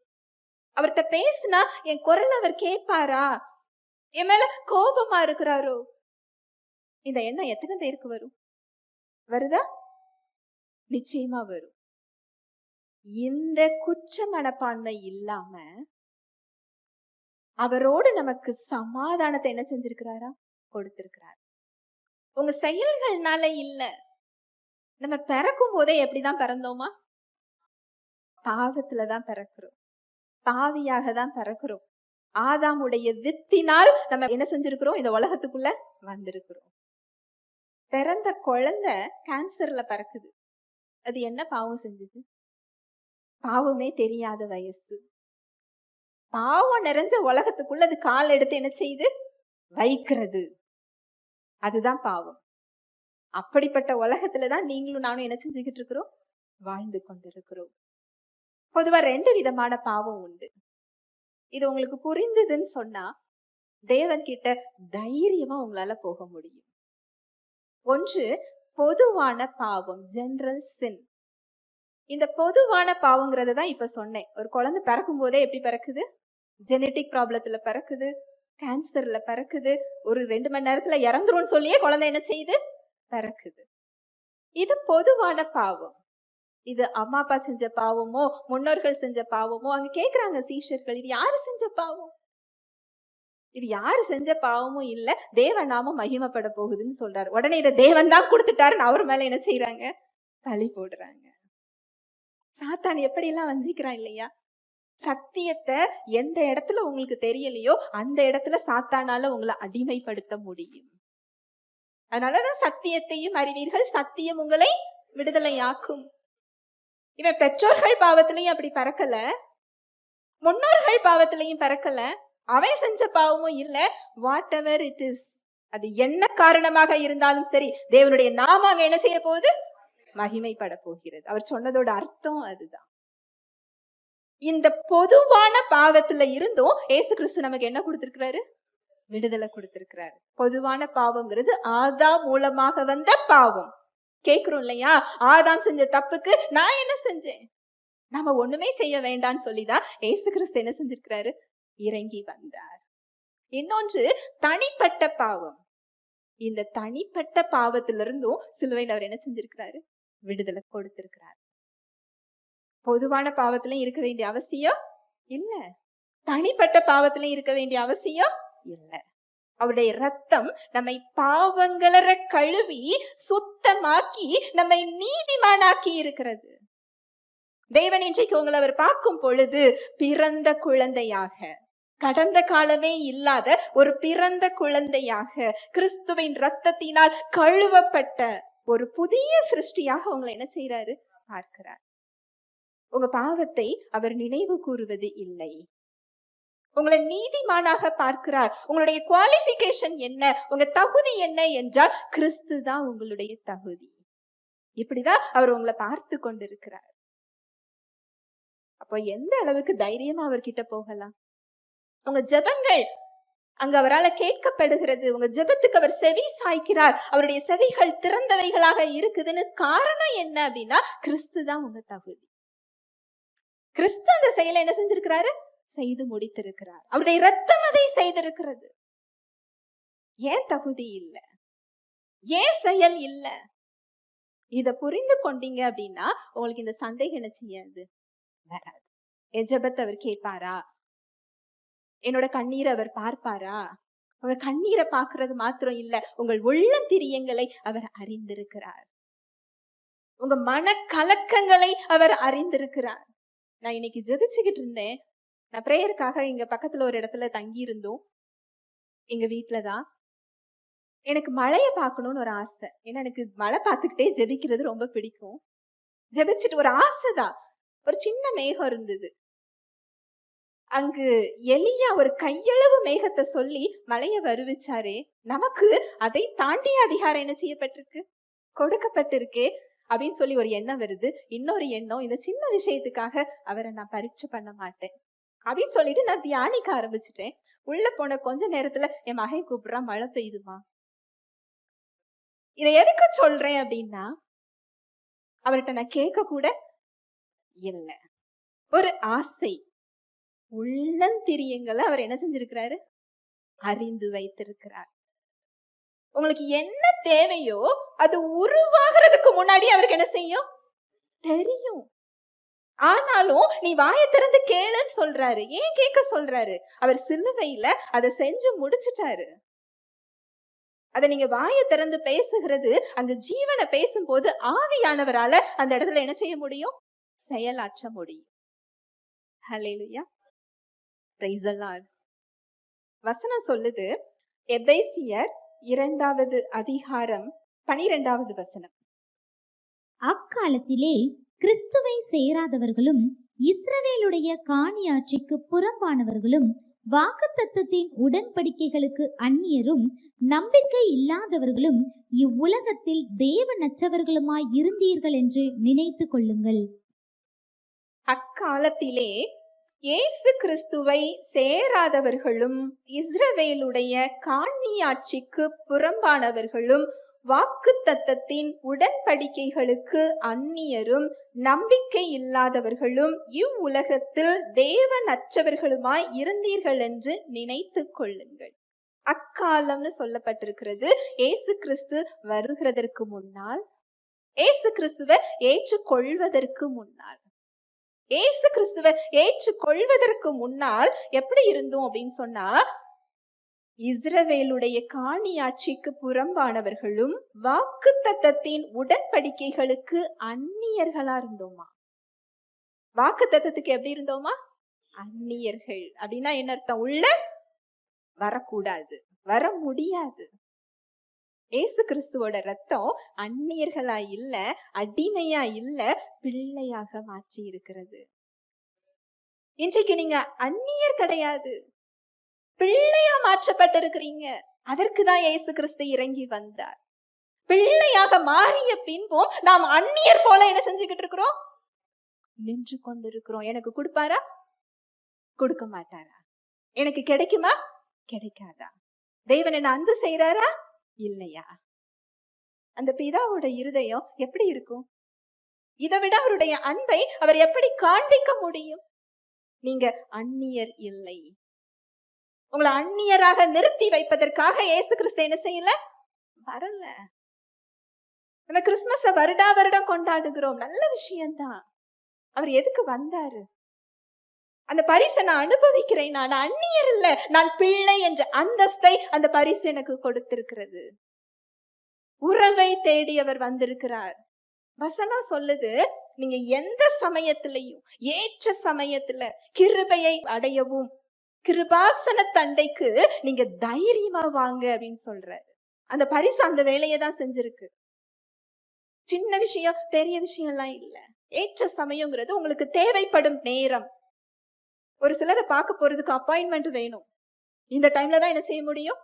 அவர்கிட்ட பேசினா என் குரல் அவர் கேட்பாரா, என் மேல கோபமா இருக்கிறாரோ? இந்த எண்ணம் எத்தனை பேருக்கு வரும்? வருதா? நிச்சயமா வரும். இந்த குற்ற மனப்பான்மை இல்லாம அவரோடு நமக்கு சமாதானத்தை என்ன செஞ்சிருக்கிறாரா? கொடுத்திருக்கிறார். உங்க செயல்கள்னால இல்ல. நம்ம பிறக்கும் போதே எப்படிதான் பிறந்தோமா? பாவத்துலதான் பிறக்கிறோம், பாவியாக தான் பிறக்கிறோம். ஆதாமுடைய வித்தினால் நம்ம என்ன செஞ்சிருக்கிறோம்? இந்த உலகத்துக்குள்ள வந்திருக்கிறோம். பிறந்த குழந்தை கேன்சர்ல பிறக்குது. அது என்ன பாவம் செஞ்சது? பாவமே தெரியாத வயசு. பாவம் நிறைஞ்ச உலகத்துக்குள்ள அது கால் எடுத்து என்ன செய்யுது? வைக்கிறது. அதுதான் பாவம். அப்படிப்பட்ட உலகத்துலதான் நீங்களும் நானும் என்ன செஞ்சுக்கிட்டு இருக்கிறோம்? வாழ்ந்து கொண்டிருக்கிறோம். பொதுவா 2 விதமான பாவம் உண்டு. இது உங்களுக்கு புரிந்ததுன்னு சொன்னா தேவன் கிட்ட தைரியமா உங்களால போக முடியும். ஒன்று பொதுவான பாவம், ஜெனரல் சின். இந்த பொதுவான பாவங்கிறத தான் இப்ப சொன்னேன். ஒரு குழந்தை பிறக்கும் போதே எப்படி பிறக்குது? ஜெனட்டிக் ப்ராப்ளத்துல பிறக்குது, கேன்சர்ல பிறக்குது, ஒரு 2 மணி நேரத்துல இறந்துரும்னு சொல்லியே குழந்தை என்ன செய்யுது, பிறக்குது. இது பொதுவான பாவம். இது அம்மா அப்பா செஞ்ச பாவமோ, முன்னோர்கள் செஞ்ச பாவமோ? அங்க கேக்குறாங்க சீஷர்கள், இது யாரு செஞ்ச பாவம்? இது யாரு செஞ்ச பாவமும் இல்ல, தேவ நாமம் மகிமைப்பட போகுதுன்னு சொல்றாரு. உடனே இதை தேவன் தான் கொடுத்துட்டாருன்னு அவர் மேல என்ன செய்யறாங்க, பழி போடுறாங்க. சாத்தான் எப்படி எல்லாம் வஞ்சிக்கிறான் இல்லையா? சத்தியத்தை எந்த இடத்துல உங்களுக்கு தெரியலையோ அந்த இடத்துல சாத்தானால உங்களை அடிமைப்படுத்த முடியும். அதனாலதான் சத்தியத்தையும் அறிவீர்கள், சத்தியம் உங்களை விடுதலையாக்கும். இவன் பெற்றோர்கள் பாவத்திலையும் அப்படி பறக்கல, முன்னோர்கள் பாவத்திலையும் பறக்கல, அவன் செஞ்ச பாவமும் இல்ல. வாட் எவர் இட் இஸ், அது என்ன காரணமாக இருந்தாலும் சரி, தேவனுடைய நாமம் அங்க என்ன செய்ய போகுது, மகிமைப்பட போகிறது. அவர் சொன்னதோட அர்த்தம் அதுதான். இந்த பொதுவான பாவத்துல இருந்தும் ஏசு கிறிஸ்து நமக்கு என்ன கொடுத்திருக்கிறாரு, விடுதலை கொடுத்திருக்கிறாரு. பொதுவான பாவம்ங்கிறது ஆதாம் மூலமாக வந்த பாவம். கேக்குறோம் இல்லையா, ஆதாம் செஞ்ச தப்புக்கு நான் என்ன செஞ்சேன், நாம ஒண்ணுமே செய்ய வேண்டாம்னு சொல்லிதான் ஏசு கிறிஸ்து என்ன செஞ்சிருக்கிறாரு, இறங்கி வந்தார். இன்னொன்று தனிப்பட்ட பாவம். இந்த தனிப்பட்ட பாவத்திலிருந்தும் சிலுவையில் அவர் என்ன செஞ்சிருக்கிறாரு, விடுதலை கொடுத்திருக்கிறார். பொதுவான பாவத்திலும் இருக்க வேண்டிய அவசியம் இல்ல, தனிப்பட்ட பாவத்திலும் இருக்க வேண்டிய அவசியம் இல்ல. அவருடைய ரத்தம் நம்மை பாவங்களற கழுவி சுத்தமாக்கி நம்மை நீதிமானாக்கி இருக்கிறது. தேவன் இன்றைக்கு உங்களை அவர் பார்க்கும் பொழுது பிறந்த குழந்தையாக, கடந்த காலமே இல்லாத ஒரு பிறந்த குழந்தையாக, கிறிஸ்துவின் ரத்தத்தினால் கழுவப்பட்ட ஒரு புதிய சிருஷ்டியாக உங்களை என்ன செய்யறாரு, பார்க்கிறார். உங்க பாவத்தை அவர் நினைவு கூறுவது இல்லை. உங்களை நீதிமானாக பார்க்கிறார். உங்களுடைய குவாலிபிகேஷன் என்ன, உங்க தகுதி என்ன என்றால் கிறிஸ்து தான் உங்களுடைய தகுதி. இப்படிதான் அவர் உங்களை பார்த்து கொண்டிருக்கிறார். அப்போ எந்த அளவுக்கு தைரியமா அவர்கிட்ட போகலாம். உங்க ஜெபங்கள் அங்க அவரால் கேட்கப்படுகிறது. உங்க ஜெபத்துக்கு அவர் செவி சாய்க்கிறார். அவருடைய செவிகள் திறந்தவைகளாக இருக்குதுன்னு காரணம் என்ன அப்படின்னா, கிறிஸ்து தான் உங்க தகுதி. கிறிஸ்து அந்த செயலை என்ன செஞ்சிருக்கிறாரு, செய்து முடித்திருக்கிறார். அவருடைய ரத்தம் அதை செய்திருக்கிறது. ஏன் தகுதி இல்ல, ஏன் செயல் இல்ல, இத புரிந்து கொண்டீங்க அப்படின்னா உங்களுக்கு இந்த சந்தேகம் என்ன செய்யாது, வராது. என் ஜெபத்தை அவர் கேட்பாரா, என்னோட கண்ணீரை அவர் பார்ப்பாரா? உங்க கண்ணீரை பார்க்கிறது மாத்திரம் இல்ல, உங்கள் உள்ளந்திரியங்களை அவர் அறிந்திருக்கிறார். உங்க மன கலக்கங்களை அவர் அறிந்திருக்கிறார். நான் இன்னைக்கு ஜெபிச்சுக்கிட்டு இருந்தேன். நான் பிரேயருக்காக இங்க பக்கத்துல ஒரு இடத்துல தங்கி இருந்தோம், எங்க வீட்டுலதான். எனக்கு மழைய பார்க்கணும்னு ஒரு ஆசை. ஏன்னா எனக்கு மழை பார்த்துக்கிட்டே ஜெபிக்கிறது ரொம்ப பிடிக்கும். ஜெபிச்சுட்டு ஒரு ஆசைதான். ஒரு சின்ன மேகம் இருந்தது. அங்கு எலியா ஒரு கையளவு மேகத்தை சொல்லி மழைய வருவிச்சாரே, நமக்கு அதை தாண்டிய அதிகாரம் என்ன செய்யப்பட்டிருக்கு, கொடுக்கப்பட்டிருக்கே அப்படின்னு சொல்லி ஒரு எண்ணம் வருது. இன்னொரு எண்ணம், இந்த சின்ன விஷயத்துக்காக அவரை நான் பரீட்சை பண்ண மாட்டேன் அப்படின்னு சொல்லிட்டு நான் தியானிக்க ஆரம்பிச்சுட்டேன். உள்ள போன கொஞ்ச நேரத்துல என் மகன் கூப்பிடுறான், மழை பெய்யுதுமா. இதை எதுக்கு சொல்றேன் அப்படின்னா, அவர்கிட்ட நான் கேட்க கூட இல்ல, ஒரு ஆசை உள்ளந்திரியங்களை அவர் என்ன செஞ்சிருக்கிறாரு, அறிந்து வைத்திருக்கிறார். உங்களுக்கு என்ன தேவையோ அது உருவாகிறதுக்கு முன்னாடி அவருக்கு என்ன செய்யும், தெரியும். ஆனாலும் நீ வாயை திறந்து கேளுன்னு சொல்றாரு. ஏன் கேட்க சொல்றாரு, அவர் சிலுவையில அதை செஞ்சு முடிச்சுட்டாரு. அதை நீங்க வாயை திறந்து பேசுகிறது, அங்க ஜீவனை பேசும்போது ஆவியானவரால அந்த இடத்துல என்ன செய்ய முடியும், செயலாற்ற முடியும். ஹல்லேலூயா, பிரைஸ் தி லார்ட். வசனம் சொல்லுது, எபேசியர் 2வது அதிகாரம் 12வது வசனம். அக்காலத்திலே கிறிஸ்துவை சேராதவர்களும் இஸ்ரவேலுடைய காணியாட்சிக்கு புறம்பானவர்களும் வாக்குத்தத்தத்தின் உடன்படிக்கைகளுக்கு அந்நியரும் நம்பிக்கை இல்லாதவர்களும் இவ்வுலகத்தில் தேவனற்றவர்களுமாய் இருந்தீர்கள் என்று நினைத்து கொள்ளுங்கள். அக்காலத்திலே இயேசு கிறிஸ்துவை சேராதவர்களும் இஸ்ரவேலுடைய காணியாட்சிக்கு புறம்பானவர்களும் வாக்குத்தத்தத்தின் உடன்படிக்கைகளுக்கு அந்நியரும் நம்பிக்கை இல்லாதவர்களும் இவ்வுலகத்தில் தேவனற்றவர்களுமாய் இருந்தீர்கள் என்று நினைத்து கொள்ளுங்கள். அக்காலம்னு சொல்லப்பட்டிருக்கிறது. இயேசு கிறிஸ்து வருகிறதற்கு முன்னால், இயேசு கிறிஸ்துவை ஏற்றுக்கொள்வதற்கு முன்னால், இயேசு கிறிஸ்துவை ஏற்றுக்கொள்வதற்கு முன்னால் எப்படி இருந்தோம் அப்படின்னு சொன்னா, இஸ்ரவேலுடைய காணியாட்சிக்கு புறம்பானவர்களும் வாக்குத்தத்தத்தின் உடன்படிக்கைகளுக்கு அந்நியர்களா இருந்தோமா. வாக்குத்தத்தத்துக்கு எப்படி இருந்தோமா? அந்நியர்கள். அப்படின்னா என்ன அர்த்தம்? உள்ள வரக்கூடாது, வர முடியாது. ஏசு கிறிஸ்துவோட ரத்தம் அந்நியர்களா இல்ல, அடிமையா இல்ல, பிள்ளையாக மாற்றி இருக்கிறது. இன்றைக்கு நீங்க அந்நியர் கிடையாது, பிள்ளையா மாற்றப்பட்டிருக்கிறீங்க. அதற்குதான் இயேசு கிறிஸ்து இறங்கி வந்தார். பிள்ளையாக மாறிய பின்பும் நாம் அந்நியர் போல என்ன செஞ்சுக்கிட்டு இருக்கிறோம்? நின்று கொண்டிருக்கிறோம். எனக்கு கொடுப்பாரா? கொடுக்க மாட்டாரா? எனக்கு கிடைக்குமா? கிடைக்காதா? தேவன் என்ன அன்பு செய்யறாரா? இல்லையா? அந்த பிதாவோட இருதயம் எப்படி இருக்கும்? இதை விட அவருடைய அன்பை அவர் எப்படி காண்பிக்க முடியும்? நீங்க அந்நியர் இல்லை. உங்களை அந்நியராக நிறுத்தி வைப்பதற்காக இயேசு கிறிஸ்து என்ன செய்யல? வரல. நம்ம கிறிஸ்துமஸ வருடா வருடம் கொண்டாடுகிறோம், நல்ல விஷயம்தான். அவர் எதுக்கு வந்தாரு? அந்த பரிசை நான் அனுபவிக்கிறேன். நான் அந்நியர் இல்ல, நான் பிள்ளை என்ற அந்தஸ்தை அந்த பரிசு எனக்கு கொடுத்திருக்கிறது. உறவை தேடி அவர் வந்திருக்கிறார். வசனம் சொல்லுது, நீங்க எந்த சமயத்திலையும் ஏற்ற சமயத்துல கிருபையை அடையவும் கிருபாசன தண்டைக்கு நீங்க தைரியமா வாங்க அப்படின்னு சொல்றாரு. அந்த பரிசு அந்த வேலையை தான் செஞ்சிருக்கு. சின்ன விஷயம் பெரிய விஷயம் எல்லாம் இல்ல. ஏற்ற சமயங்கிறது உங்களுக்கு தேவைப்படும் நேரம். ஒரு சிலரை பார்க்க போறதுக்கு அப்பாயின்மெண்ட் வேணும். இந்த டைம்ல தான் என்ன செய்ய முடியும்?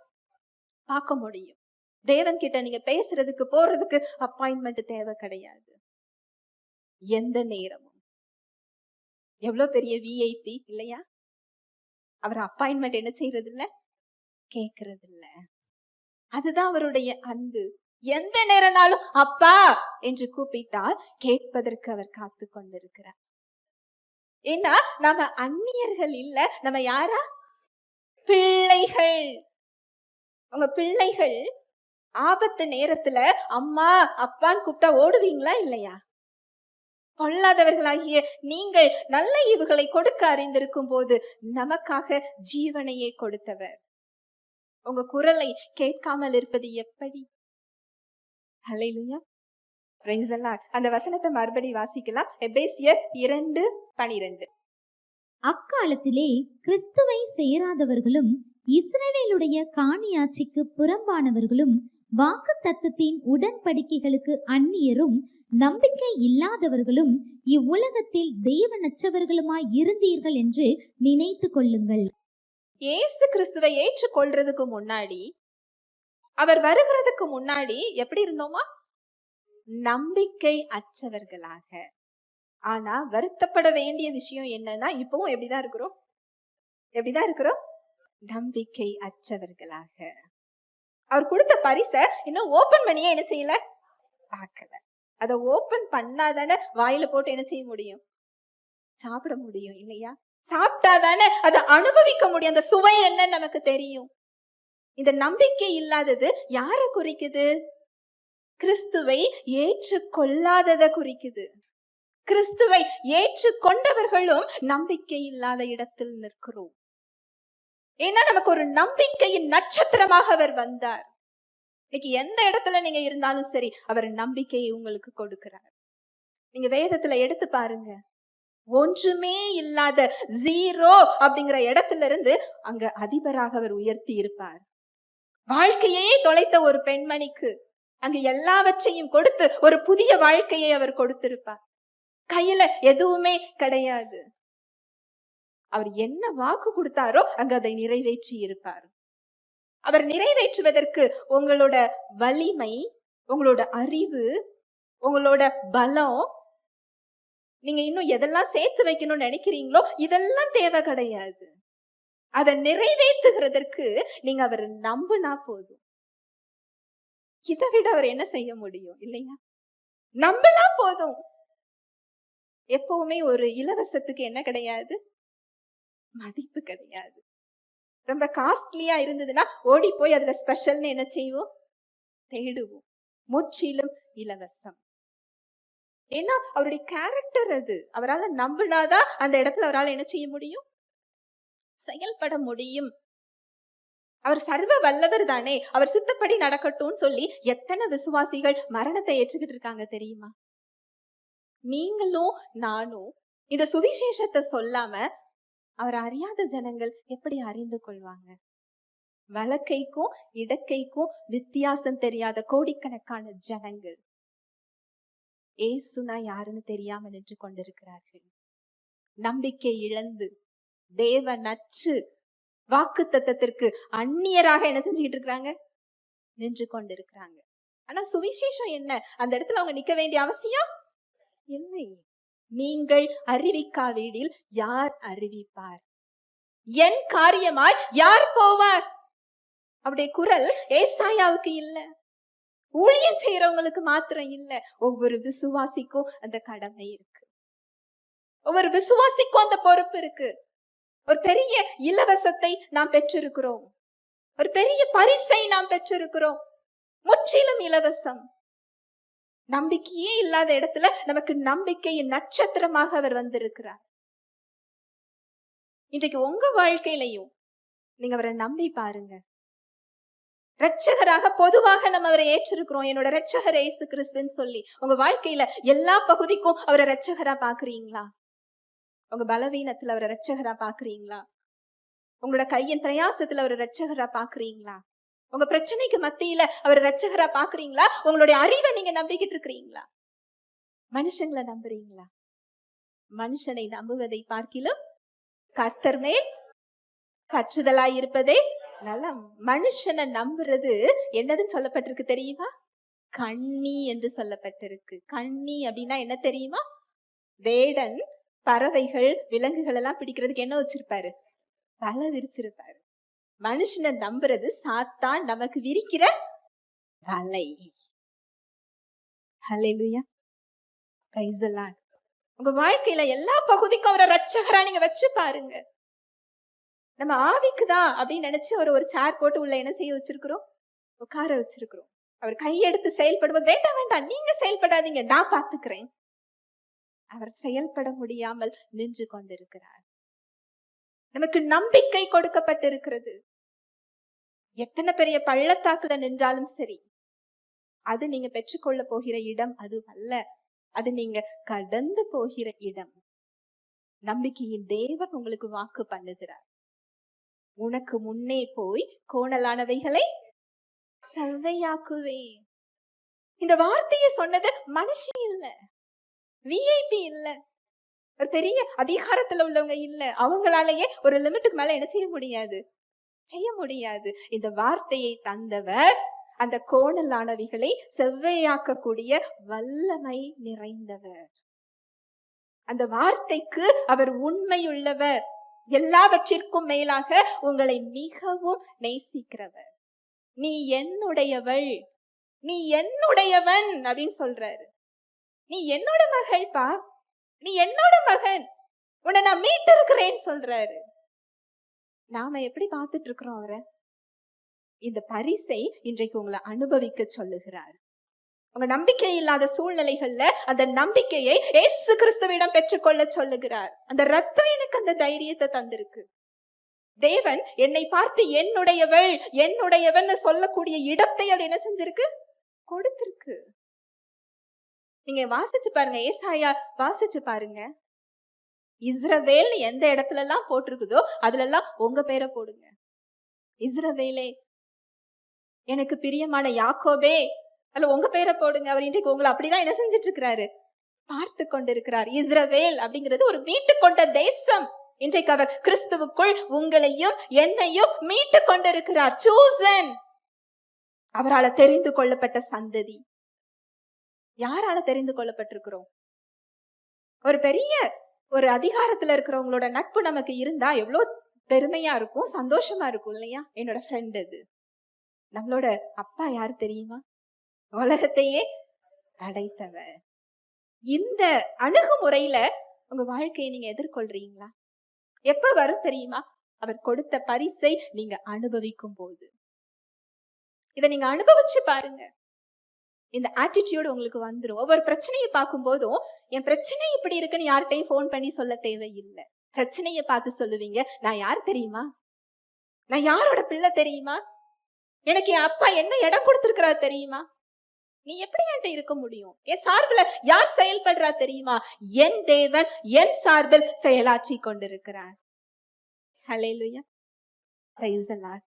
பார்க்க முடியும். தேவன் கிட்ட நீங்க பேசுறதுக்கு போறதுக்கு அப்பாயின்மெண்ட் தேவை கிடையாது. எந்த நேரமும். எவ்வளவு பெரிய விஐபி இல்லையா? அவர் அப்பாயின்மெண்ட் என்ன செய்யறது இல்ல, கேட்கறது இல்ல. அதுதான் அவருடைய அன்பு. எந்த நேரம்னாலும் அப்பா என்று கூப்பிட்டால் கேட்பதற்கு அவர் காத்து கொண்டிருக்கிறார். ஏன்னா நம்ம அந்நியர்கள் இல்ல, நம்ம யாரா? பிள்ளைகள். உங்க பிள்ளைகள் ஆபத்து நேரத்துல அம்மா அப்பான்னு கூப்பிட்டா ஓடுவீங்களா இல்லையா? கொள்ளாதவர்களாகிய நீங்கள் நல்ல ஈவுகளை கொடுக்க அறிந்திருக்கும் போது நமக்காக ஜீவனையே கொடுத்தவர். உங்க குரலை கேட்காமல் இருப்பது எப்படி? ஹல்லேலூயா, பிரைஸ் தி லார்ட். அந்த வசனத்தை மறுபடி வாசிக்கலாம். எபேசியர் 2:12. அக்காலத்திலே கிறிஸ்துவை சேராதவர்களும் இஸ்ரவேலுடைய காணியாட்சிக்கு புறம்பானவர்களும் வாக்குத்தத்தத்தின் உடன்படிக்கைகளுக்கு அந்நியரும் நம்பிக்கை இல்லாதவர்களும் இவ்வுலகத்தில் தேவனற்றவர்களுமாய் இருந்தீர்கள் என்று நினைத்து கொள்ளுங்கள். இயேசு கிறிஸ்துவை ஏற்றுக்கொள்றதுக்கு முன்னாடி, அவர் வருகிறதுக்கு முன்னாடி எப்படி இருந்தோமா? நம்பிக்கை அற்றவர்களாக. ஆனா வருத்தப்பட வேண்டிய விஷயம் என்னன்னா, இப்பவும் எப்படிதான் இருக்கிறோம்? எப்படிதான் இருக்கிறோம்? நம்பிக்கை அற்றவர்களாக. அவர் கொடுத்த பரிசை இன்னும் ஓபன் பண்ணியே என்ன செய்யல? பார்க்கல. அதை ஓபன் பண்ணாதானே வாயில போட்டு என்ன செய்ய முடியும்? சாப்பிட முடியும் இல்லையா? சாப்பிட்டாதானே அதை அனுபவிக்க முடியும். அந்த சுவை என்ன நமக்கு தெரியும். இந்த நம்பிக்கை இல்லாதது யாரை குறிக்குது? கிறிஸ்துவை ஏற்றுக்கொள்ளாததை குறிக்குது. கிறிஸ்துவை ஏற்றுக்கொண்டவர்களும் நம்பிக்கை இல்லாத இடத்தில் நிற்கிறோம். ஏன்னா நமக்கு ஒரு நம்பிக்கையின் நட்சத்திரமாக அவர் வந்தார். இன்னைக்கு எந்த இடத்துல நீங்க இருந்தாலும் சரி, அவர் நம்பிக்கையை உங்களுக்கு கொடுக்கிறார். நீங்க வேதத்துல எடுத்து பாருங்க, ஒன்றுமே இல்லாத ஜீரோ அப்படிங்கிற இடத்துல இருந்து அங்க அதிபராக அவர் உயர்த்தி இருப்பார். வாழ்க்கையே தொலைத்த ஒரு பெண்மணிக்கு அங்க எல்லாவற்றையும் கொடுத்து ஒரு புதிய வாழ்க்கையை அவர் கொடுத்திருப்பார். கையில எதுவுமே கிடையாது. அவர் என்ன வாக்கு கொடுத்தாரோ அங்க அதை நிறைவேற்றி இருப்பார். அவர் நிறைவேற்றுவதற்கு உங்களோட வலிமை, உங்களோட அறிவு, உங்களோட பலம், நீங்க இன்னும் எதெல்லாம் சேர்த்து வைக்கணும்னு நினைக்கிறீங்களோ இதெல்லாம் தேவை கிடையாது. அதை நிறைவேற்றுகிறதற்கு நீங்க அவரை நம்பினா போதும். இதை விட அவர் என்ன செய்ய முடியும் இல்லையா? நம்பினா போதும். எப்பவுமே ஒரு இலவசத்துக்கு என்ன கிடையாது, மதிப்பு கிடையாது. ரொம்ப காஸ்ட்லியா இருந்ததுன்னா ஓடி போய் அதுல ஸ்பெஷல்னு என்ன செய்வோம், தேடுவோம். முற்றிலும் இலவசம். ஏன்னா அவருடைய கேரக்டர் அது. அவரால் நம்பினாதான் அந்த இடத்துல அவரால் என்ன செய்ய முடியும், செயல்பட முடியும். அவர் சர்வ வல்லவர் தானே, அவர் சித்தப்படி நடக்கட்டும்னு சொல்லி எத்தனை விசுவாசிகள் மரணத்தை ஏற்றுக்கிட்டு இருக்காங்க தெரியுமா? நீங்களும் நானும் இந்த சுவிசேஷத்தை சொல்லாம அவர் அறியாத ஜனங்கள் எப்படி அறிந்து கொள்வாங்க? வலக்கைக்கும் இடக்கைக்கும் வித்தியாசம் தெரியாத கோடிக்கணக்கான ஜனங்கள் ஏசுனா யாருன்னு தெரியாம நின்று கொண்டிருக்கிறார்கள். நம்பிக்கை இழந்து தேவ நச்சு வாக்கு தத்தத்திற்கு அந்நியராக என்ன செஞ்சுக்கிட்டு இருக்கிறாங்க, நின்று கொண்டிருக்கிறாங்க. ஆனா சுவிசேஷம் என்ன, அந்த இடத்துல அவங்க நிக்க வேண்டிய அவசியம் இல்லை. நீங்கள் அறிவிக்காவிடில் யார் அறிவிப்பார், என் காரியமாய் யார் போவார்? அவருடைய குரல் ஏசாயாவுக்கு இல்ல, ஊழியம் செய்யறவங்களுக்கு மாத்திரம் இல்ல, ஒவ்வொரு விசுவாசிக்கும் அந்த கடமை இருக்கு. ஒவ்வொரு விசுவாசிக்கும் அந்த பொறுப்பு இருக்கு. ஒரு பெரிய இலவசத்தை நாம் பெற்றிருக்கிறோம். ஒரு பெரிய பரிசை நாம் பெற்றிருக்கிறோம். முற்றிலும் இலவசம். நம்பிக்கையே இல்லாத இடத்துல நமக்கு நம்பிக்கையின் நட்சத்திரமாக அவர் வந்திருக்கிறார். இன்றைக்கு உங்க வாழ்க்கையிலையும் நீங்க அவரை நம்பி பாருங்க. இரட்சகராக பொதுவாக நம்ம அவரை ஏற்றிருக்கிறோம். என்னோட இரட்சகர் இயேசு கிறிஸ்துன்னு சொல்லி உங்க வாழ்க்கையில எல்லா பகுதிக்கும் அவரை இரட்சகரா பாக்குறீங்களா? உங்க பலவீனத்துல அவரை இரட்சகரா பாக்குறீங்களா? உங்களோட கையின் பிரயாசத்துல அவரை இரட்சகரா பாக்குறீங்களா? உங்க பிரச்சனைக்கு மத்தியில அவர் இரட்சகரா பாக்குறீங்களா? உங்களுடைய அறிவை நீங்க நம்பிக்கிட்டு இருக்கிறீங்களா? மனுஷங்களை நம்புறீங்களா? மனுஷனை நம்புவதை பார்க்கிலும் கர்த்தர் மேல் பற்றுதலாய் இருப்பதே நலம். மனுஷனை நம்புறது என்னதுன்னு சொல்லப்பட்டிருக்கு தெரியுமா? கண்ணி என்று சொல்லப்பட்டிருக்கு. கண்ணி அப்படின்னா என்ன தெரியுமா? வேடன் பறவைகள் விலங்குகள் எல்லாம் பிடிக்கிறதுக்கு என்ன வச்சிருப்பாரு? வலை விரிச்சிருப்பாரு. மனுஷனை நம்புறது சாத்தான் நமக்கு விரிக்கிற வலை. ஹல்லேலூயா, பிரைஸ் தி லார்ட். உங்க வாழ்க்கையில எல்லா பகுதிக்கும் அவரை ரட்சகரா நீங்க வச்சு பாருங்க. நம்ம ஆவிக்குதான் அப்படின்னு நினைச்சு ஒரு சேர் போட்டு உள்ள என்ன செய்ய வச்சிருக்கிறோம், உட்கார வச்சிருக்கிறோம். அவர் கையெடுத்து செயல்படும்போது வேண்டாம் வேண்டாம் நீங்க செயல்படாதீங்க, நான் பாத்துக்கிறேன். அவர் செயல்பட முடியாமல் நின்று கொண்டிருக்கிறார். நமக்கு நம்பிக்கை கொடுக்கப்பட்டிருக்கிறது. எத்தனை பெரிய பள்ளத்தாக்குல நின்றாலும் சரி, அது நீங்க பெற்றுக்கொள்ள போகிற இடம் அது அல்ல, அது நீங்க கடந்து போகிற இடம். நம்பிக்கையின் தேவன் உங்களுக்கு வாக்கு பண்ணுகிறார். உனக்கு முன்னே போய் கோணலானவைகளை செவ்வையாக்குவேன். இந்த வார்த்தையை சொன்னது மனுஷன் இல்ல, விஐபி இல்ல, ஒரு பெரிய அதிகாரத்துல உள்ளவங்க இல்ல. அவங்களாலேயே ஒரு லிமிட்டுக்கு மேல என்ன செய்ய முடியாது, செய்ய முடியாது. இந்த வார்த்தையை தந்தவர் அந்த கோணலானவைகளை செவ்வையாக்கக்கூடிய வல்லமை நிறைந்தவர். அந்த வார்த்தைக்கு அவர் உண்மையுள்ளவர். எல்லாவற்றிற்கும் மேலாக உங்களை மிகவும் நேசிக்கிறவர். நீ என்னுடையவள், நீ என்னுடையவன் அப்படின்னு சொல்றாரு. நீ என்னோட மகள்பா, நீ என்னோட மகன், உன்னை நான் மீட்டு இருக்கிறேன்னு சொல்றாரு. நாம எப்படி பார்த்துட்டு இருக்கிறோம் அவரை? இந்த பரிசை இன்றைக்கு உங்களை அனுபவிக்க சொல்லுகிறார். உங்க நம்பிக்கை இல்லாத சூழ்நிலைகள்ல அந்த நம்பிக்கையை இயேசு கிறிஸ்துவிடம் பெற்றுக்கொள்ள சொல்லுகிறார். அந்த ரத்தம் எனக்கு அந்த தைரியத்தை தந்திருக்கு. தேவன் என்னை பார்த்து என்னுடையவள் என்னுடையவன் சொல்லக்கூடிய இடத்தை அது என்ன செஞ்சிருக்கு, கொடுத்திருக்கு. நீங்க வாசிச்சு பாருங்க, ஏசாயா வாசிச்சு பாருங்க. இஸ்ரவேல் எந்த இடத்துல எல்லாம் போட்டிருக்குதோ அதுல எல்லாம் உங்க பேரை போடுங்க. இஸ்ரவேலே, எனக்கு பிரியமான யாக்கோபே, அதுல உங்க பேரை போடுங்க. அவர் இன்றைக்கு உங்களை அப்படிதான் என்ன செஞ்சிட்டு இருக்கிறாரு, பார்த்து கொண்டிருக்கிறார். இஸ்ரவேல் அப்படிங்கிறது ஒரு மீட்டு கொண்ட தேசம். இன்றைக்கு அவர் கிறிஸ்துவுக்குள் உங்களையும் என்னையும் மீட்டு கொண்டிருக்கிறார். சூசன், அவரால் தெரிந்து கொள்ளப்பட்ட சந்ததி. யாரால தெரிந்து கொள்ளப்பட்டிருக்கிறோம்? ஒரு பெரிய ஒரு அதிகாரத்துல இருக்கிறவங்களோட நட்பு நமக்கு இருந்தா எவ்வளவு பெருமையா இருக்கும், சந்தோஷமா இருக்கும் இல்லையா? என்னோட ஃப்ரெண்ட் அது. நம்மளோட அப்பா யாரு தெரியுமா? உலகத்தையே படைத்தவர். இந்த அணுகுமுறையில உங்க வாழ்க்கையை நீங்க எதிர்கொள்றீங்களா? எப்ப வரும் தெரியுமா? அவர் கொடுத்த பரிசை நீங்க அனுபவிக்கும் போது. இத நீங்க அனுபவிச்சு பாருங்க. இந்த ஆட்டிடியூட் உங்களுக்கு வந்துரும். ஒவ்வொரு பிரச்சனையை பார்க்கும் போதும் என் பிரச்சனை இப்படி இருக்குன்னு யார்கிட்டையும் போன் பண்ணி சொல்ல தேவையில்லை. பிரச்சனையை பார்த்து சொல்லுவீங்க, நான் யார் தெரியுமா? நான் யாரோட பிள்ளை தெரியுமா? எனக்கு என் அப்பா என்ன இடம் கொடுத்திருக்கிறார் தெரியுமா? நீ எப்படி என்கிட்ட இருக்க முடியும்? என் சார்பில் யார் செயல்படுறா தெரியுமா? என் தேவன் என் சார்பில் செயலாற்றி கொண்டிருக்கிறார். ஹல்லேலூயா, பிரைஸ் தி லார்ட்.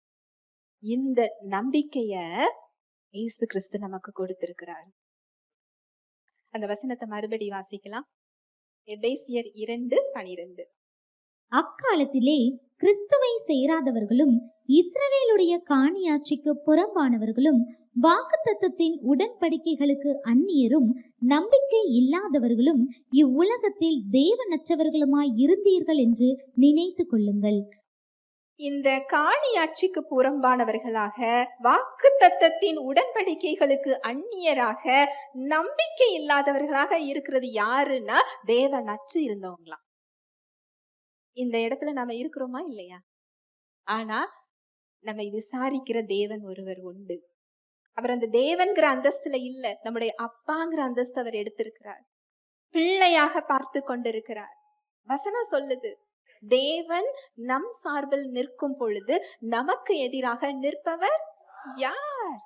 இந்த நம்பிக்கைய இயேசு கிறிஸ்து நமக்கு கொடுத்திருக்கிறார். அந்த வசனத்தை மறுபடி வாசிக்கலாம். எபேசியர் 2:12. அக்காலத்திலே கிறிஸ்துவை சேராதவர்களும் இஸ்ரவேலுடைய காணியாட்சிக்கு புறம்பானவர்களும் வாக்குத்தத்தத்தின் உடன்படிக்கைகளுக்கு அந்நியரும் நம்பிக்கை இல்லாதவர்களும் இவ்வுலகத்தில் தேவனற்றவர்களுமாய் இருந்தீர்கள் என்று நினைத்து கொள்ளுங்கள். இந்த காணியாட்சிக்கு புறம்பானவர்களாக, வாக்குத்தத்தத்தின் உடன்படிக்கைகளுக்கு அந்நியராக, நம்பிக்கை இல்லாதவர்களாக இருக்கிறது யாருன்னா தேவனற்று இருந்தவங்களாம். இந்த இடத்துல நாம இருக்கிறோமா இல்லையா? ஆனா நம்மை விசாரிக்கிற தேவன் ஒருவர் உண்டு. அவர் அந்த தேவன்கிற அந்தஸ்துல இல்ல, நம்முடைய அப்பாங்கிற அந்தஸ்து அவர் எடுத்திருக்கிறார். பிள்ளையாக பார்த்து கொண்டிருக்கிறார். வசனம் சொல்லுது, தேவன் நம் சார்பில் நிற்கும் பொழுது நமக்கு எதிராக நிற்பவர் யார்?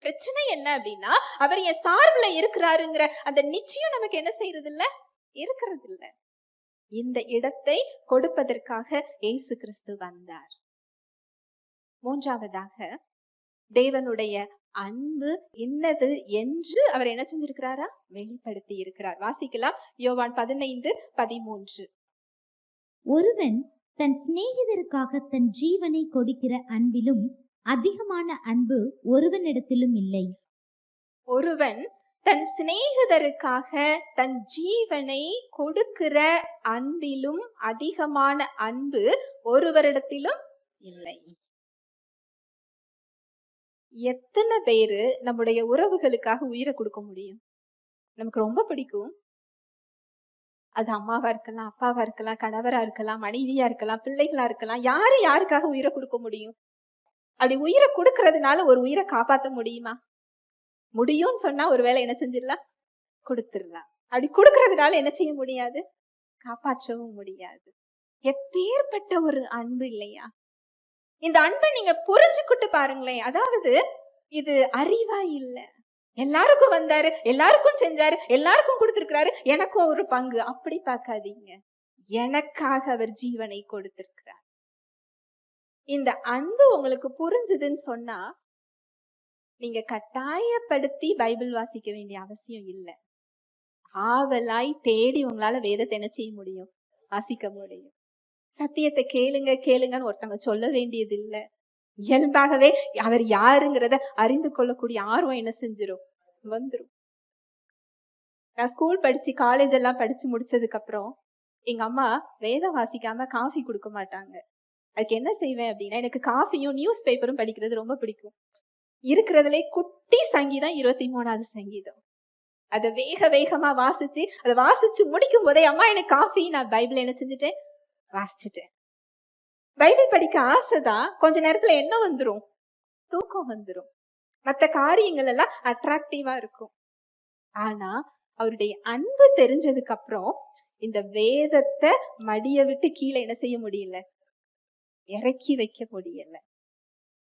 பிரச்சனை என்ன அப்படின்னா, அவர் என் சார்பில் இருக்கிறாருங்கிற அந்த நிச்சயம் நமக்கு என்ன செய்யறது இல்ல, இருக்கிறது இல்ல. இந்த இடத்தை கொடுப்பதற்காக இயேசு கிறிஸ்து வந்தார். மூன்றாவதாக, தேவனுடைய அன்பு என்னது என்று அவர் என்ன செஞ்சிருக்கிறாரா? வெளிப்படுத்தி இருக்கிறார். வாசிக்கலாம், யோவான் 15:13. ஒருவன் தன் சிநேகிதருக்காக தன் ஜீவனை கொடுக்கிற அன்பிலும் அதிகமான அன்பு ஒருவனிடத்திலும் இல்லை. ஒருவன் தன் சிநேகிதருக்காக தன் ஜீவனை கொடுக்கிற அன்பிலும் அதிகமான அன்பு ஒருவரிடத்திலும் இல்லை. எத்தனை பேரு நம்முடைய உறவுகளுக்காக உயிரை கொடுக்க முடியும்? நமக்கு ரொம்ப பிடிக்கும். அது அம்மாவா இருக்கலாம், அப்பாவா இருக்கலாம், கணவரா இருக்கலாம், மனைவியா இருக்கலாம், பிள்ளைகளா இருக்கலாம். யாரு யாருக்காக உயிரை கொடுக்க முடியும்? அப்படி உயிரை கொடுக்கறதுனால ஒரு உயிரை காப்பாற்ற முடியுமா? முடியும்னு சொன்னா ஒருவேளை என்ன செஞ்சிடலாம், கொடுத்துடலாம். அப்படி கொடுக்கறதுனால என்ன செய்ய முடியாது, காப்பாற்றவும் முடியாது. எப்பேற்பட்ட ஒரு அன்பு இல்லையா? இந்த அன்பை நீங்க புரிஞ்சுக்கிட்டு பாருங்களேன். அதாவது இது அறிவா இல்ல, எல்லாருக்கும் வந்தாரு, எல்லாருக்கும் செஞ்சாரு, எல்லாருக்கும் கொடுத்திருக்கிறாரு, எனக்கும் ஒரு பங்கு, அப்படி பார்க்காதீங்க. எனக்காக அவர் ஜீவனை கொடுத்திருக்கிறார். இந்த அன்பு உங்களுக்கு புரிஞ்சுதுன்னு சொன்னா நீங்க கட்டாயப்படுத்தி பைபிள் வாசிக்க வேண்டிய அவசியம் இல்லை. ஆவலாய் தேடி உங்களால வேதத்தை என்ன செய்ய முடியும், வாசிக்க முடியும். சத்தியத்தை கேளுங்க கேளுங்கன்னு ஒருத்தவங்க சொல்ல வேண்டியது இல்லை. இயல்பாகவே அவர் யாருங்கிறத அறிந்து கொள்ளக்கூடிய ஆர்வம் என்ன செஞ்சிரும், வந்துரும். நான் ஸ்கூல் படிச்சு காலேஜ் எல்லாம் படிச்சு முடிச்சதுக்கு அப்புறம் எங்க அம்மா வேதம் வாசிக்காம காஃபி கொடுக்க மாட்டாங்க. அதுக்கு என்ன செய்வேன் அப்படின்னா, எனக்கு காஃபியும் நியூஸ் பேப்பரும் படிக்கிறது ரொம்ப பிடிக்கும். இருக்கிறதுலே குட்டி சங்கீதம் 23வது சங்கீதம். அதை வேக வேகமா வாசிச்சு, அதை வாசிச்சு முடிக்கும் போதே அம்மா எனக்கு காஃபி, நான் பைபிள் என்ன செஞ்சுட்டேன், வாசிச்சுட்டேன். பைபிள் படிக்க ஆசைதான், கொஞ்ச நேரத்துல என்ன வந்துரும், தூக்கம் வந்துரும். மற்ற காரியங்கள் எல்லாம் அட்ராக்டிவா இருக்கும். ஆனா அவருடைய அன்பு தெரிஞ்சதுக்கு அப்புறம் இந்த வேதத்தை மடிய விட்டு கீழே என்ன செய்ய முடியல, இறக்கி வைக்க முடியல.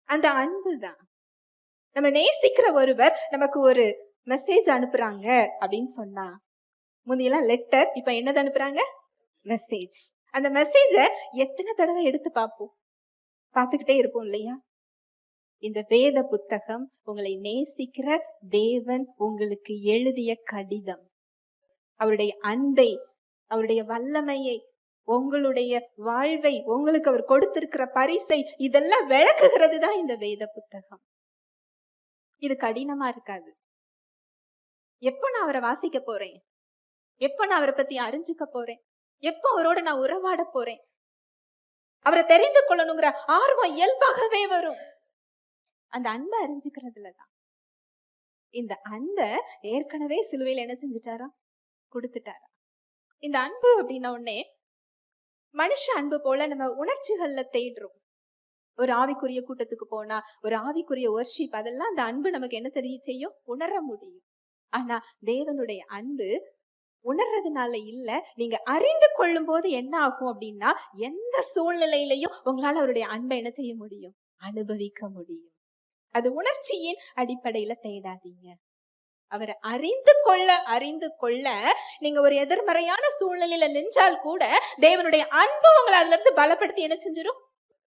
அந்த அன்பு தான். நம்ம நேசிக்கிற ஒருவர் நமக்கு ஒரு மெசேஜ் அனுப்புறாங்க அப்படின்னு சொன்னா, முந்தையெல்லாம் லெட்டர், இப்ப என்னது அனுப்புறாங்க, மெசேஜ். அந்த மெசேஜ எத்தனை தடவை எடுத்து பார்ப்போம், பார்த்துக்கிட்டே இருப்போம் இல்லையா? இந்த வேத புத்தகம் உங்களை நேசிக்கிற தேவன் உங்களுக்கு எழுதிய கடிதம். அவருடைய அன்பை, அவருடைய வல்லமையை, உங்களுடைய வாழ்வை, உங்களுக்கு அவர் கொடுத்திருக்கிற பரிசை, இதெல்லாம் விளக்குகிறது தான் இந்த வேத புத்தகம். இது கடினமா இருக்காது. எப்ப நான் அவரை வாசிக்க போறேன், எப்ப நான் அவரை பத்தி அறிஞ்சுக்க போறேன், எப்ப அவரோட நான் உறவாட போறேன், அவரை தெரிந்து கொள்ளணுங்கிற ஆர்வம் இயல்பாகவே வரும். அந்த அன்பை அறிஞ்சுக்கிறதுலதான். இந்த அன்பை ஏற்கனவே சிலுவையில என்ன செஞ்சுட்டாரா? கொடுத்துட்டாரா? இந்த அன்பு அப்படின்ன உடனே மனுஷ அன்பு போல நம்ம உணர்ச்சிகள்ல தேடுறோம். ஒரு ஆவிக்குரிய கூட்டத்துக்கு போனா, ஒரு ஆவிக்குரிய வொர்ஷிப், அதெல்லாம் அந்த அன்பு நமக்கு என்ன செய்யும்? உணர முடியும். ஆனா தேவனுடைய அன்பு உணர்றதுனால இல்ல, நீங்க அறிந்து கொள்ளும் போது என்ன ஆகும் அப்படின்னா, எந்த சூழ்நிலையிலையும் உங்களால அவருடைய அன்பை என்ன செய்ய முடியும்? அனுபவிக்க முடியும். அது உணர்ச்சியின் அடிப்படையில தேடாதீங்க. அவரை அறிந்து கொள்ள நீங்க ஒரு எதிர்மறையான சூழ்நிலையில நின்றால் கூட தேவனுடைய அன்பு உங்களை அதுல இருந்து பலப்படுத்தி என்ன செஞ்சிடும்?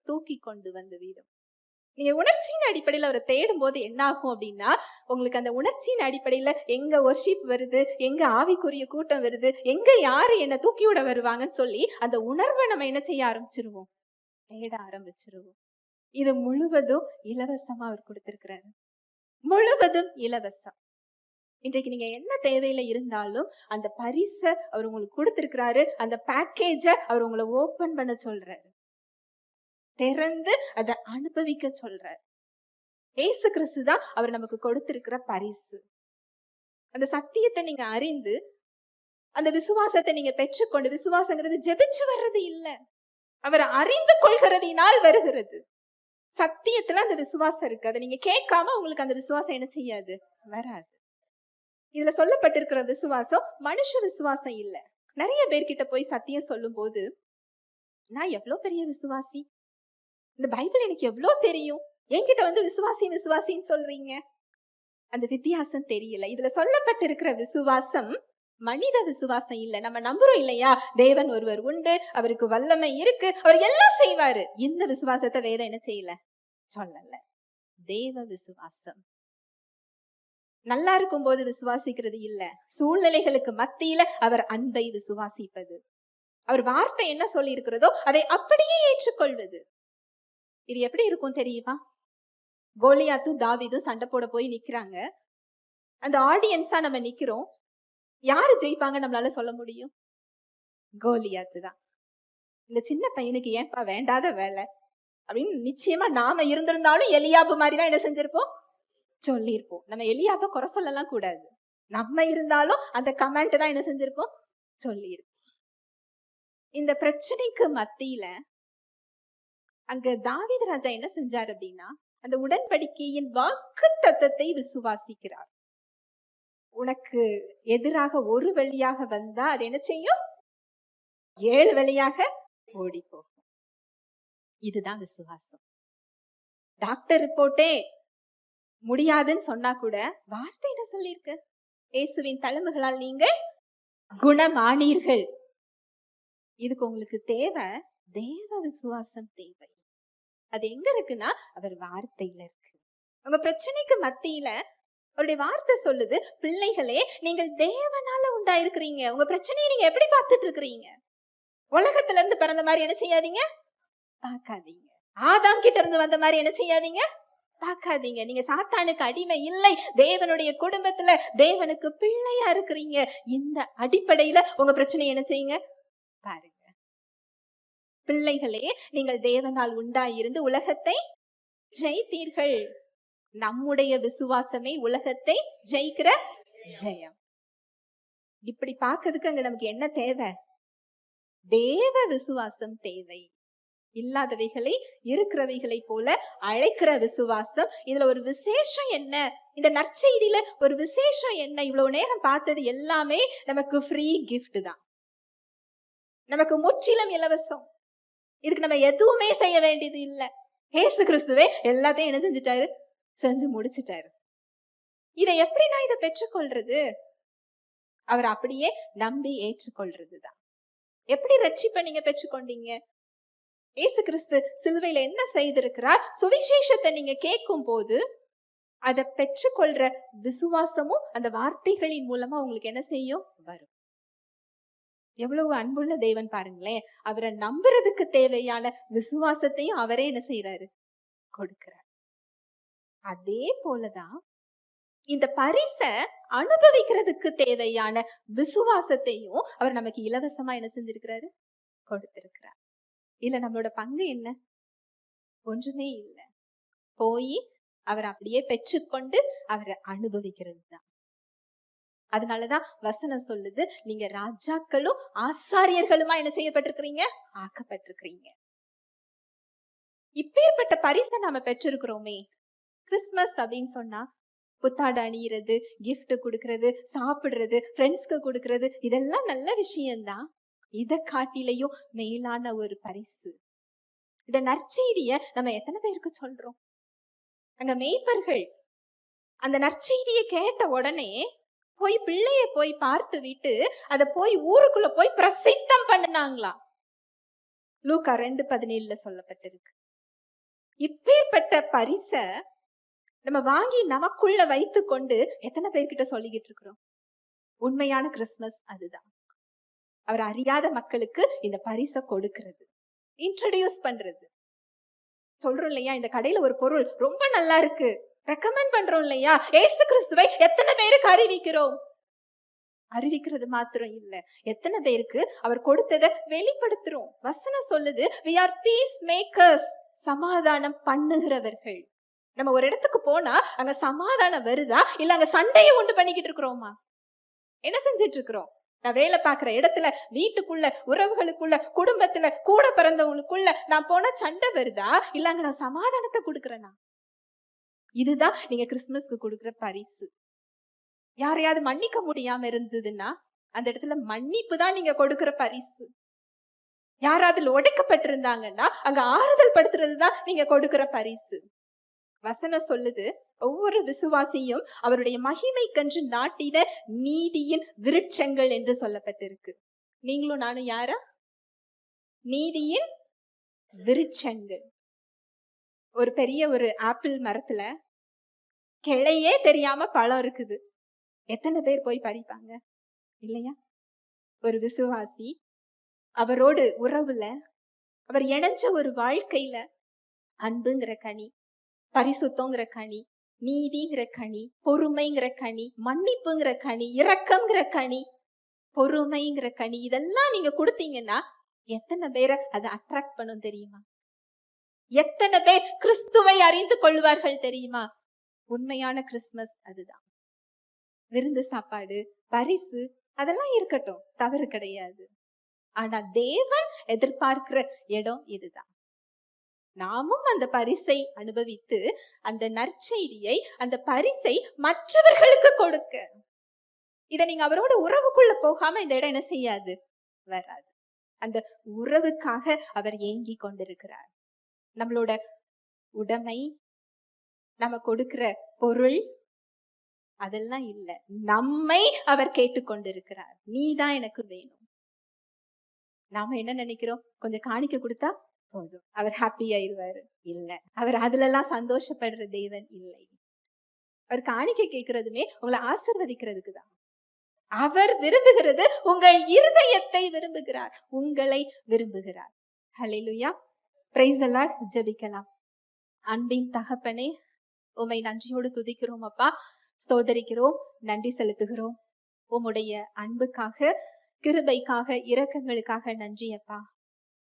தூக்கி கொண்டு வந்து விடும். நீங்க உணர்ச்சியின் அடிப்படையில அவரை தேடும் போது என்ன ஆகும் அப்படின்னா, உங்களுக்கு அந்த உணர்ச்சியின் அடிப்படையில எங்க வொர்ஷிப் வருது, எங்க ஆவிக்குரிய கூட்டம் வருது, எங்க யாரு என்ன தூக்கி விட வருவாங்கன்னு சொல்லி அந்த உணர்வை நம்ம என்ன செய்ய ஆரம்பிச்சிருவோம்? தேட ஆரம்பிச்சிருவோம். இது முழுவதும் இலவசமா அவர் கொடுத்திருக்கிறாரு. முழுவதும் இலவசம். இன்றைக்கு நீங்க என்ன தேவையில இருந்தாலும் அந்த பரிச அவர் உங்களுக்கு கொடுத்திருக்கிறாரு. அந்த பேக்கேஜ அவர் உங்களை ஓபன் பண்ண சொல்றாரு, திறந்து அதை அனுபவிக்க சொல்றாரு. இயேசு கிறிஸ்து தான் அவர் நமக்கு கொடுத்திருக்கிற பரிசு. அந்த சத்தியத்தை நீங்க அறிந்து அந்த விசுவாசத்தை நீங்க பெற்றுக்கொண்டு, விசுவாசங்கிறது ஜெபிச்சு வர்றது இல்ல, அவரை அறிந்து கொள்கிறதினால் வருகிறது. சத்தியத்துல அந்த விசுவாசம் இருக்கு. அதை நீங்க கேட்காம உங்களுக்கு அந்த விசுவாசம் என்ன செய்யாது? வராது. இதுல சொல்லப்பட்டிருக்கிற விசுவாசம் மனுஷ விசுவாசம் இல்ல. நிறைய பேர்கிட்ட போய் சத்தியம் சொல்லும் போது, நான் எவ்வளவு பெரிய விசுவாசி, இந்த பைபிள் எனக்கு எவ்வளவு தெரியும், என்கிட்ட வந்து விசுவாசின்னு சொல்றீங்க. அந்த வித்தியாசம் தெரியல. இதுல சொல்லப்பட்டிருக்கிற விசுவாசம் மனித விசுவாசம் இல்ல. நம்ம நம்புறோம் இல்லையா, தேவன் ஒருவர் உண்டு, அவருக்கு வல்லமை இருக்கு, அவர் எல்லாம் செய்வாரு. இந்த விசுவாசத்தை வேதம் என்ன செய்யல? சொல்லல. தேவ விசுவாசம். நல்லா இருக்கும் போது விசுவாசிக்கிறது இல்ல, சூழ்நிலைகளுக்கு மத்தியில அவர் அன்பை விசுவாசிப்பது. அவர் வார்த்தை என்ன சொல்லி இருக்கிறதோ அதை அப்படியே ஏற்றுக்கொள்வது. இது எப்படி இருக்கும் தெரியுமா? கோலியாத்தும் தாவீதும் சண்டை போட போய் நிக்கிறாங்க. அந்த ஆடியன்ஸா நம்ம நிக்கிறோம். யாரு ஜெயிப்பாங்க நம்மளால சொல்ல முடியும்? கோலியாத்து தான். இந்த சின்ன பையனுக்கு ஏன்பா வேண்டாத வேலை அப்படின்னு நிச்சயமா நாம இருந்திருந்தாலும் எலியாபு மாதிரிதான் என்ன செஞ்சிருப்போம்? சொல்லியிருப்போம். நம்ம எலியாப குறை சொல்லலாம் கூடாது. நம்ம இருந்தாலும் அந்த கமெண்ட் தான் என்ன செஞ்சிருப்போம்? சொல்லியிருப்போம். இந்த பிரச்சனைக்கு மத்தியில அங்க தாவீது ராஜா என்ன செஞ்சார் அப்படின்னா, அந்த உடன்படிக்கையின் வாக்கு தத்தத்தை விசுவாசிக்கிறார். உனக்கு எதிராக ஒரு வழியாக வந்தா அது என்ன செய்யும்? 7 வழியாக ஓடி போகும். இதுதான் விசுவாசம். டாக்டர் ரிப்போர்ட்டே முடியாதுன்னு சொன்னா கூட வார்த்தை என்ன சொல்லிருக்கு? இயேசுவின் தழும்புகளால் நீங்கள் குணமானீர்கள். இதுக்கு உங்களுக்கு தேவை தேவ விசுவாசம் தேவை. அது எங்க இருக்குன்னா அவர் வார்த்தையில இருக்கு. உங்க பிரச்சனைக்கு மத்தியில அவருடைய வார்த்தை சொல்லுது, பிள்ளைகளே நீங்கள் தேவனால உண்டாயிருக்கிறீங்க. உங்க பிரச்சனையை நீங்க எப்படி பார்த்துட்டு இருக்கிறீங்க? உலகத்துல இருந்து பிறந்த மாதிரி என்ன செய்யாதீங்க? பார்க்காதீங்க. ஆதாம் கிட்ட இருந்து வந்த மாதிரி என்ன செய்யாதீங்க? பார்க்காதீங்க. நீங்க சாத்தானுக்கு அடிமை இல்லை, தேவனுடைய குடும்பத்துல தேவனுக்கு பிள்ளையா இருக்கிறீங்க. இந்த அடிப்படையில உங்க பிரச்சனை என்ன செய்யுங்க? பாருங்க. பிள்ளைகளே நீங்கள் தேவனால் உண்டாயிருந்து உலகத்தை ஜெயித்தீர்கள். நம்முடைய விசுவாசமே உலகத்தை ஜெயிக்கிற ஜெயம். இப்படி பார்க்கிறதுக்கு அங்க நமக்கு என்ன தேவை? தேவ விசுவாசம் தேவை. இல்லாதவைகளை இருக்கிறவைகளை போல அழைக்கிற விசுவாசம். இதுல ஒரு விசேஷம் என்ன? இந்த நற்செய்தியில ஒரு விசேஷம் என்ன? இவ்வளவு நேரம் பார்த்தது எல்லாமே நமக்கு ஃப்ரீ கிஃப்ட் தான், நமக்கு முற்றிலும் இலவசம். இதுக்கு நம்ம எதுவுமே செய்ய வேண்டியது இல்லை. இயேசு கிறிஸ்துவே எல்லாத்தையும் என்ன செஞ்சுட்டாரு? செஞ்சு முடிச்சுட்டாரு. இதை எப்படி நான் இதை பெற்றுக்கொள்றது? அவர் அப்படியே நம்பி ஏற்றுக்கொள்றதுதான். எப்படி ரட்சிப்பை நீங்க பெற்றுக்கொண்டீங்க? இயேசு கிறிஸ்து சிலுவையில என்ன செய்திருக்கிறார்? சுவிசேஷத்தை நீங்க கேட்கும் போது அதை பெற்றுக்கொள்ற விசுவாசமும் அந்த வார்த்தைகளின் மூலமா உங்களுக்கு என்ன செய்யும்? வரும். எவ்வளவு அன்புள்ள தேவன் பாருங்களேன். அவரை நம்புறதுக்கு தேவையான விசுவாசத்தையும் அவரே என்ன செய்யறாரு? கொடுக்கிறார். அதே போலதான் இந்த பரிசை அனுபவிக்கிறதுக்கு தேவையான விசுவாசத்தையும் அவர் நமக்கு இலவசமா என்ன செஞ்சிருக்கிறாரு? கொடுத்திருக்கிறார். இல்ல நம்மளோட பங்கு என்ன? ஒன்றுமே இல்லை. போய் அவர் அப்படியே பெற்றுக்கொண்டு அவரை அனுபவிக்கிறது தான். அதனாலதான் வசனம் சொல்லுது, நீங்க ராஜாக்களும் ஆசாரியர்களுமா என்ன செய்யப்பட்டிருக்கிறீங்க, ஆக்கப்பட்டிருக்கிறீங்க. இப்பேற்பட்ட பரிசை நாம பெற்றிருக்கிறோமே. கிறிஸ்துமஸ் அப்படின்னு சொன்னா புத்தாடை அணியிறது, கிஃப்ட் கொடுக்கறது, சாப்பிடுறது, ஃப்ரெண்ட்ஸ்க்கு கொடுக்கறது, இதெல்லாம் நல்ல விஷயம்தான். இதை காட்டிலையும் மேலான ஒரு பரிசு. இந்த நற்செய்திய நம்ம எத்தனை பேருக்கு சொல்றோம்? அங்க மேய்ப்பர்கள் அந்த நற்செய்தியை கேட்ட உடனே போய் பிள்ளைய போய் பார்த்து விட்டு அத போய் ஊருக்குள்ள போய் பிரசித்தம் பண்ணினாங்களா. லூக்கா 2:17 சொல்லப்பட்டிருக்கு. இப்பேற்பட்ட பரிச நம்ம வாங்கி நமக்குள்ள வைத்து கொண்டு எத்தனை பேர்கிட்ட சொல்லிக்கிட்டு இருக்கிறோம்? உண்மையான கிறிஸ்துமஸ் அதுதான். அவர் அறியாத மக்களுக்கு இந்த பரிசை கொடுக்கிறது, இன்ட்ரோடியூஸ் பண்றது. சொல்றோம் இல்லையா, இந்த கடையில ஒரு பொருள் ரொம்ப நல்லா இருக்கு, ரெக்கமெண்ட் பண்றோம் இல்லையா, இயேசு கிறிஸ்துவை எத்தனை பேருக்கு அறிவிக்கிறோம்? அறிவிக்கிறது மாத்திரம் இல்ல, எத்தனை பேருக்கு அவர் கொடுத்ததை வெளிப்படுத்துறோம். வசனம் சொல்லுது, we are peace makers, சமாதானம் பண்ணுகிறவர்கள். நம்ம ஒரு இடத்துக்கு போனா அங்க சமாதானம் வருதா, இல்ல அங்க சண்டையை உண்டு பண்ணிக்கிட்டு இருக்கிறோமா? என்ன செஞ்சிட்டு இருக்கிறோம்? நான் வேலை பார்க்கிற இடத்துல, வீட்டுக்குள்ள, உறவுகளுக்குள்ள, குடும்பத்துல, கூட பிறந்தவங்களுக்குள்ள நான் போனா சண்டை வருதா, இல்ல அங்க நான் சமாதானத்தை கொடுக்கறேனா? இதுதான் நீங்க கிறிஸ்துமஸ்க்கு கொடுக்கிற பரிசு. யாரையாவது மன்னிக்க முடியாம இருந்ததுன்னா அந்த இடத்துல மன்னிப்பு தான் நீங்க கொடுக்கிற பரிசு. யாராவது உடைக்கப்பட்டிருந்தாங்கன்னா அங்க ஆறுதல் படுத்துறதுதான் நீங்க கொடுக்கிற பரிசு. வசனம் சொல்லுது, ஒவ்வொரு விசுவாசியும் அவருடைய மகிமை கன்று நாட்டின நீதியின் விருட்சங்கள் என்று சொல்லப்பட்டிருக்கு. நீங்களும் நானும் யாரா? நீதியின் விருட்சங்கள். ஒரு பெரிய ஒரு ஆப்பிள் மரத்துல கிளையே தெரியாம பழம் இருக்குது, எத்தனை பேர் போய் பறிப்பாங்க இல்லையா? ஒரு விசுவாசி அவரோடு உறவுல, அவர் இணைஞ்ச ஒரு வாழ்க்கையில அன்புங்கிற கனி, பரிசுத்தங்கிற கனி, நீதிங்கிற கனி, பொறுமைங்கிற கனி, மன்னிப்புங்கிற கனி, இரக்கம்ங்கிற கனி, பொறுமைங்கிற கனி, இதெல்லாம் நீங்க கொடுத்தீங்கன்னா எத்தனை பேரை அதை அட்ராக்ட் பண்ணும் தெரியுமா? எத்தனை பேர் கிறிஸ்துவை அறிந்து கொள்வார்கள் தெரியுமா? உண்மையான கிறிஸ்துமஸ் அதுதான். விருந்து சாப்பாடு, பரிசு அதெல்லாம் இருக்கட்டும், தவறு கிடையாது. ஆனா தேவன் எதிர்பார்க்கிற இடம் இதுதான். நாமும் அந்த பரிசை அனுபவித்து அந்த நற்செய்தியை, அந்த பரிசை மற்றவர்களுக்கு கொடுக்க. இத நீங்க அவரோட உறவுக்குள்ள போகாம இந்த இடம் என்ன செய்யாது, வராது. அந்த உறவுக்காக அவர் ஏங்கி கொண்டிருக்கிறார். நம்மளோட உடைமை, நம்ம கொடுக்கிற பொருள் அதெல்லாம் இல்ல, நம்மை அவர் கேட்டுக்கொண்டிருக்கிறார். நீதான் எனக்கு வேணும். நாம என்ன நினைக்கிறோம்? கொஞ்சம் காணிக்க கொடுத்தா போதும், அவர் ஹாப்பி ஆயிடுவாரு. இல்ல, அவர் அதுல எல்லாம் சந்தோஷப்படுற தேவன் இல்லை. அவர் காணிக்க கேட்கறதுமே உங்களை ஆசீர்வதிக்கிறதுக்கு தான். அவர் விரும்புகிறது உங்கள் இருதயத்தை விரும்புகிறார், உங்களை விரும்புகிறார். ஹல்லேலூயா, பிரைஸ் தி லார்ட். ஜெபிக்கலாம். அன்பின் தகப்பனே, உம்மை நன்றியோடு துதிக்கிறோம் அப்பா, ஸ்தோத்தரிக்கிறோம், நன்றி செலுத்துகிறோம். உம்முடைய அன்புக்காக, கிருபைக்காக, இரக்கங்களுக்காக நன்றி அப்பா.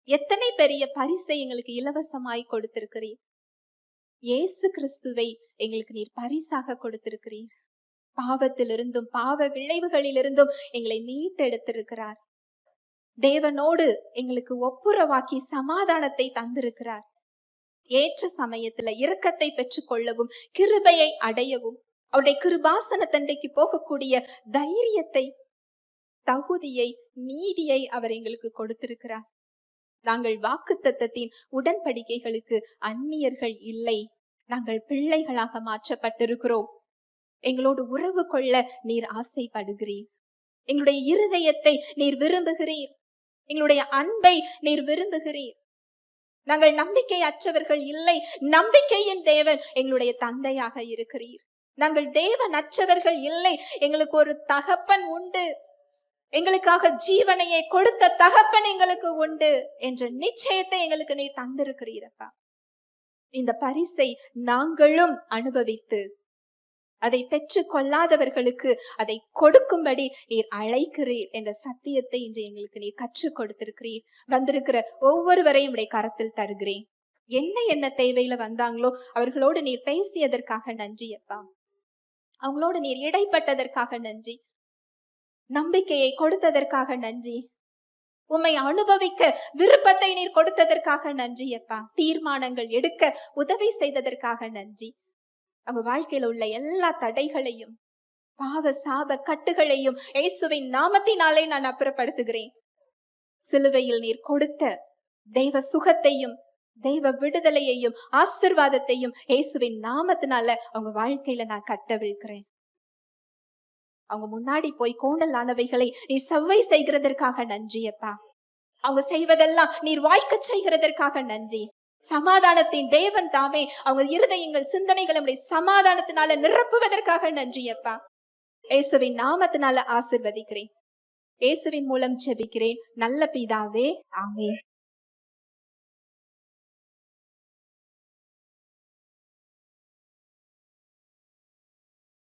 எத்தனை பெரிய பரிசை எங்களுக்கு இலவசமாய் கொடுத்திருக்கிறீர். இயேசு கிறிஸ்துவை எங்களுக்கு நீர் பரிசாக கொடுத்திருக்கிறீர். பாவத்திலிருந்தும் பாவ விளைவுகளிலிருந்தும் எங்களை மீட்டெடுத்திருக்கிறார். தேவனோடு எங்களுக்கு ஒப்புரவாக்கி சமாதானத்தை தந்திருக்கிறார். ஏற்ற சமயத்துல இரக்கத்தை பெற்றுக் கொள்ளவும், கிருபையை அடையவும், அவருடைய கிருபாசன தண்டைக்கு போகக்கூடிய தைரியத்தை, தகுதியை, நீதியை அவர் எங்களுக்கு கொடுத்திருக்கிறார். நாங்கள் வாக்குத்தத்தத்தின் உடன்படிக்கைகளுக்கு அந்நியர்கள் இல்லை, நாங்கள் பிள்ளைகளாக மாற்றப்பட்டிருக்கிறோம். எங்களோடு உறவு கொள்ள நீர் ஆசைப்படுகிறீர். எங்களுடைய இருதயத்தை நீர் விரும்புகிறீர். எங்களுடைய அன்பை நீர் விரும்புகிறீர். நாங்கள் நம்பிக்கை அற்றவர்கள் இல்லை, நம்பிக்கையின் தேவன் எங்களுடைய தந்தையாக இருக்கிறீர். நாங்கள் தேவன் அற்றவர்கள் இல்லை, எங்களுக்கு ஒரு தகப்பன் உண்டு, எங்களுக்காக ஜீவனையை கொடுத்த தகப்பன் எங்களுக்கு உண்டு என்ற நிச்சயத்தை எங்களுக்கு நீர் தந்திருக்கிறீரப்பா. இந்த பரிசை நாங்களும் அனுபவித்து அதை பெற்று கொள்ளாதவர்களுக்கு அதை கொடுக்கும்படி நீர் அழைக்கிறீர் என்ற சத்தியத்தை இன்று எங்களுக்கு நீர் கற்றுக் கொடுத்திருக்கிறீர். வந்திருக்கிற ஒவ்வொருவரையும் உடைய கரத்தில் தருகிறேன். என்ன தேவையில வந்தாங்களோ அவர்களோடு நீர் பேசியதற்காக நன்றி அப்பா. அவங்களோடு நீர் இடைப்பட்டதற்காக நன்றி. நம்பிக்கையை கொடுத்ததற்காக நன்றி. உம்மை அனுபவிக்க விருப்பத்தை நீர் கொடுத்ததற்காக நன்றி அப்பா. தீர்மானங்கள் எடுக்க உதவி செய்ததற்காக நன்றி. அவங்க வாழ்க்கையில உள்ள எல்லா தடைகளையும் பாவ சாப கட்டுகளையும் இயேசுவின் நாமத்தினாலே நான் அப்புறப்படுத்துகிறேன். சிலுவையில் நீர் கொடுத்த தெய்வ சுகத்தையும் தெய்வ விடுதலையையும் ஆசீர்வாதத்தையும் இயேசுவின் நாமத்தினால அவங்க வாழ்க்கையில நான் கட்டவிழ்க்கிறேன். அவங்க முன்னாடி போய் கோணலானவைகளை நீர் செவ்வை செய்கிறதற்காக நன்றி அப்பா. அவங்க செய்வதெல்லாம் நீர் வாய்க்க செய்கிறதற்காக நன்றி. சமாதானத்தின் தேவன் தாமே அவங்க இருதயங்கள் சிந்தனைகளை சமாதானத்தினால நிரப்புவதற்காக நன்றி அப்பா. இயேசுவின் நாமத்தினால ஆசீர்வதிக்கிறேன். இயேசுவின் மூலம் ஜெபிக்கிறேன் நல்ல பிதாவே, ஆமென்.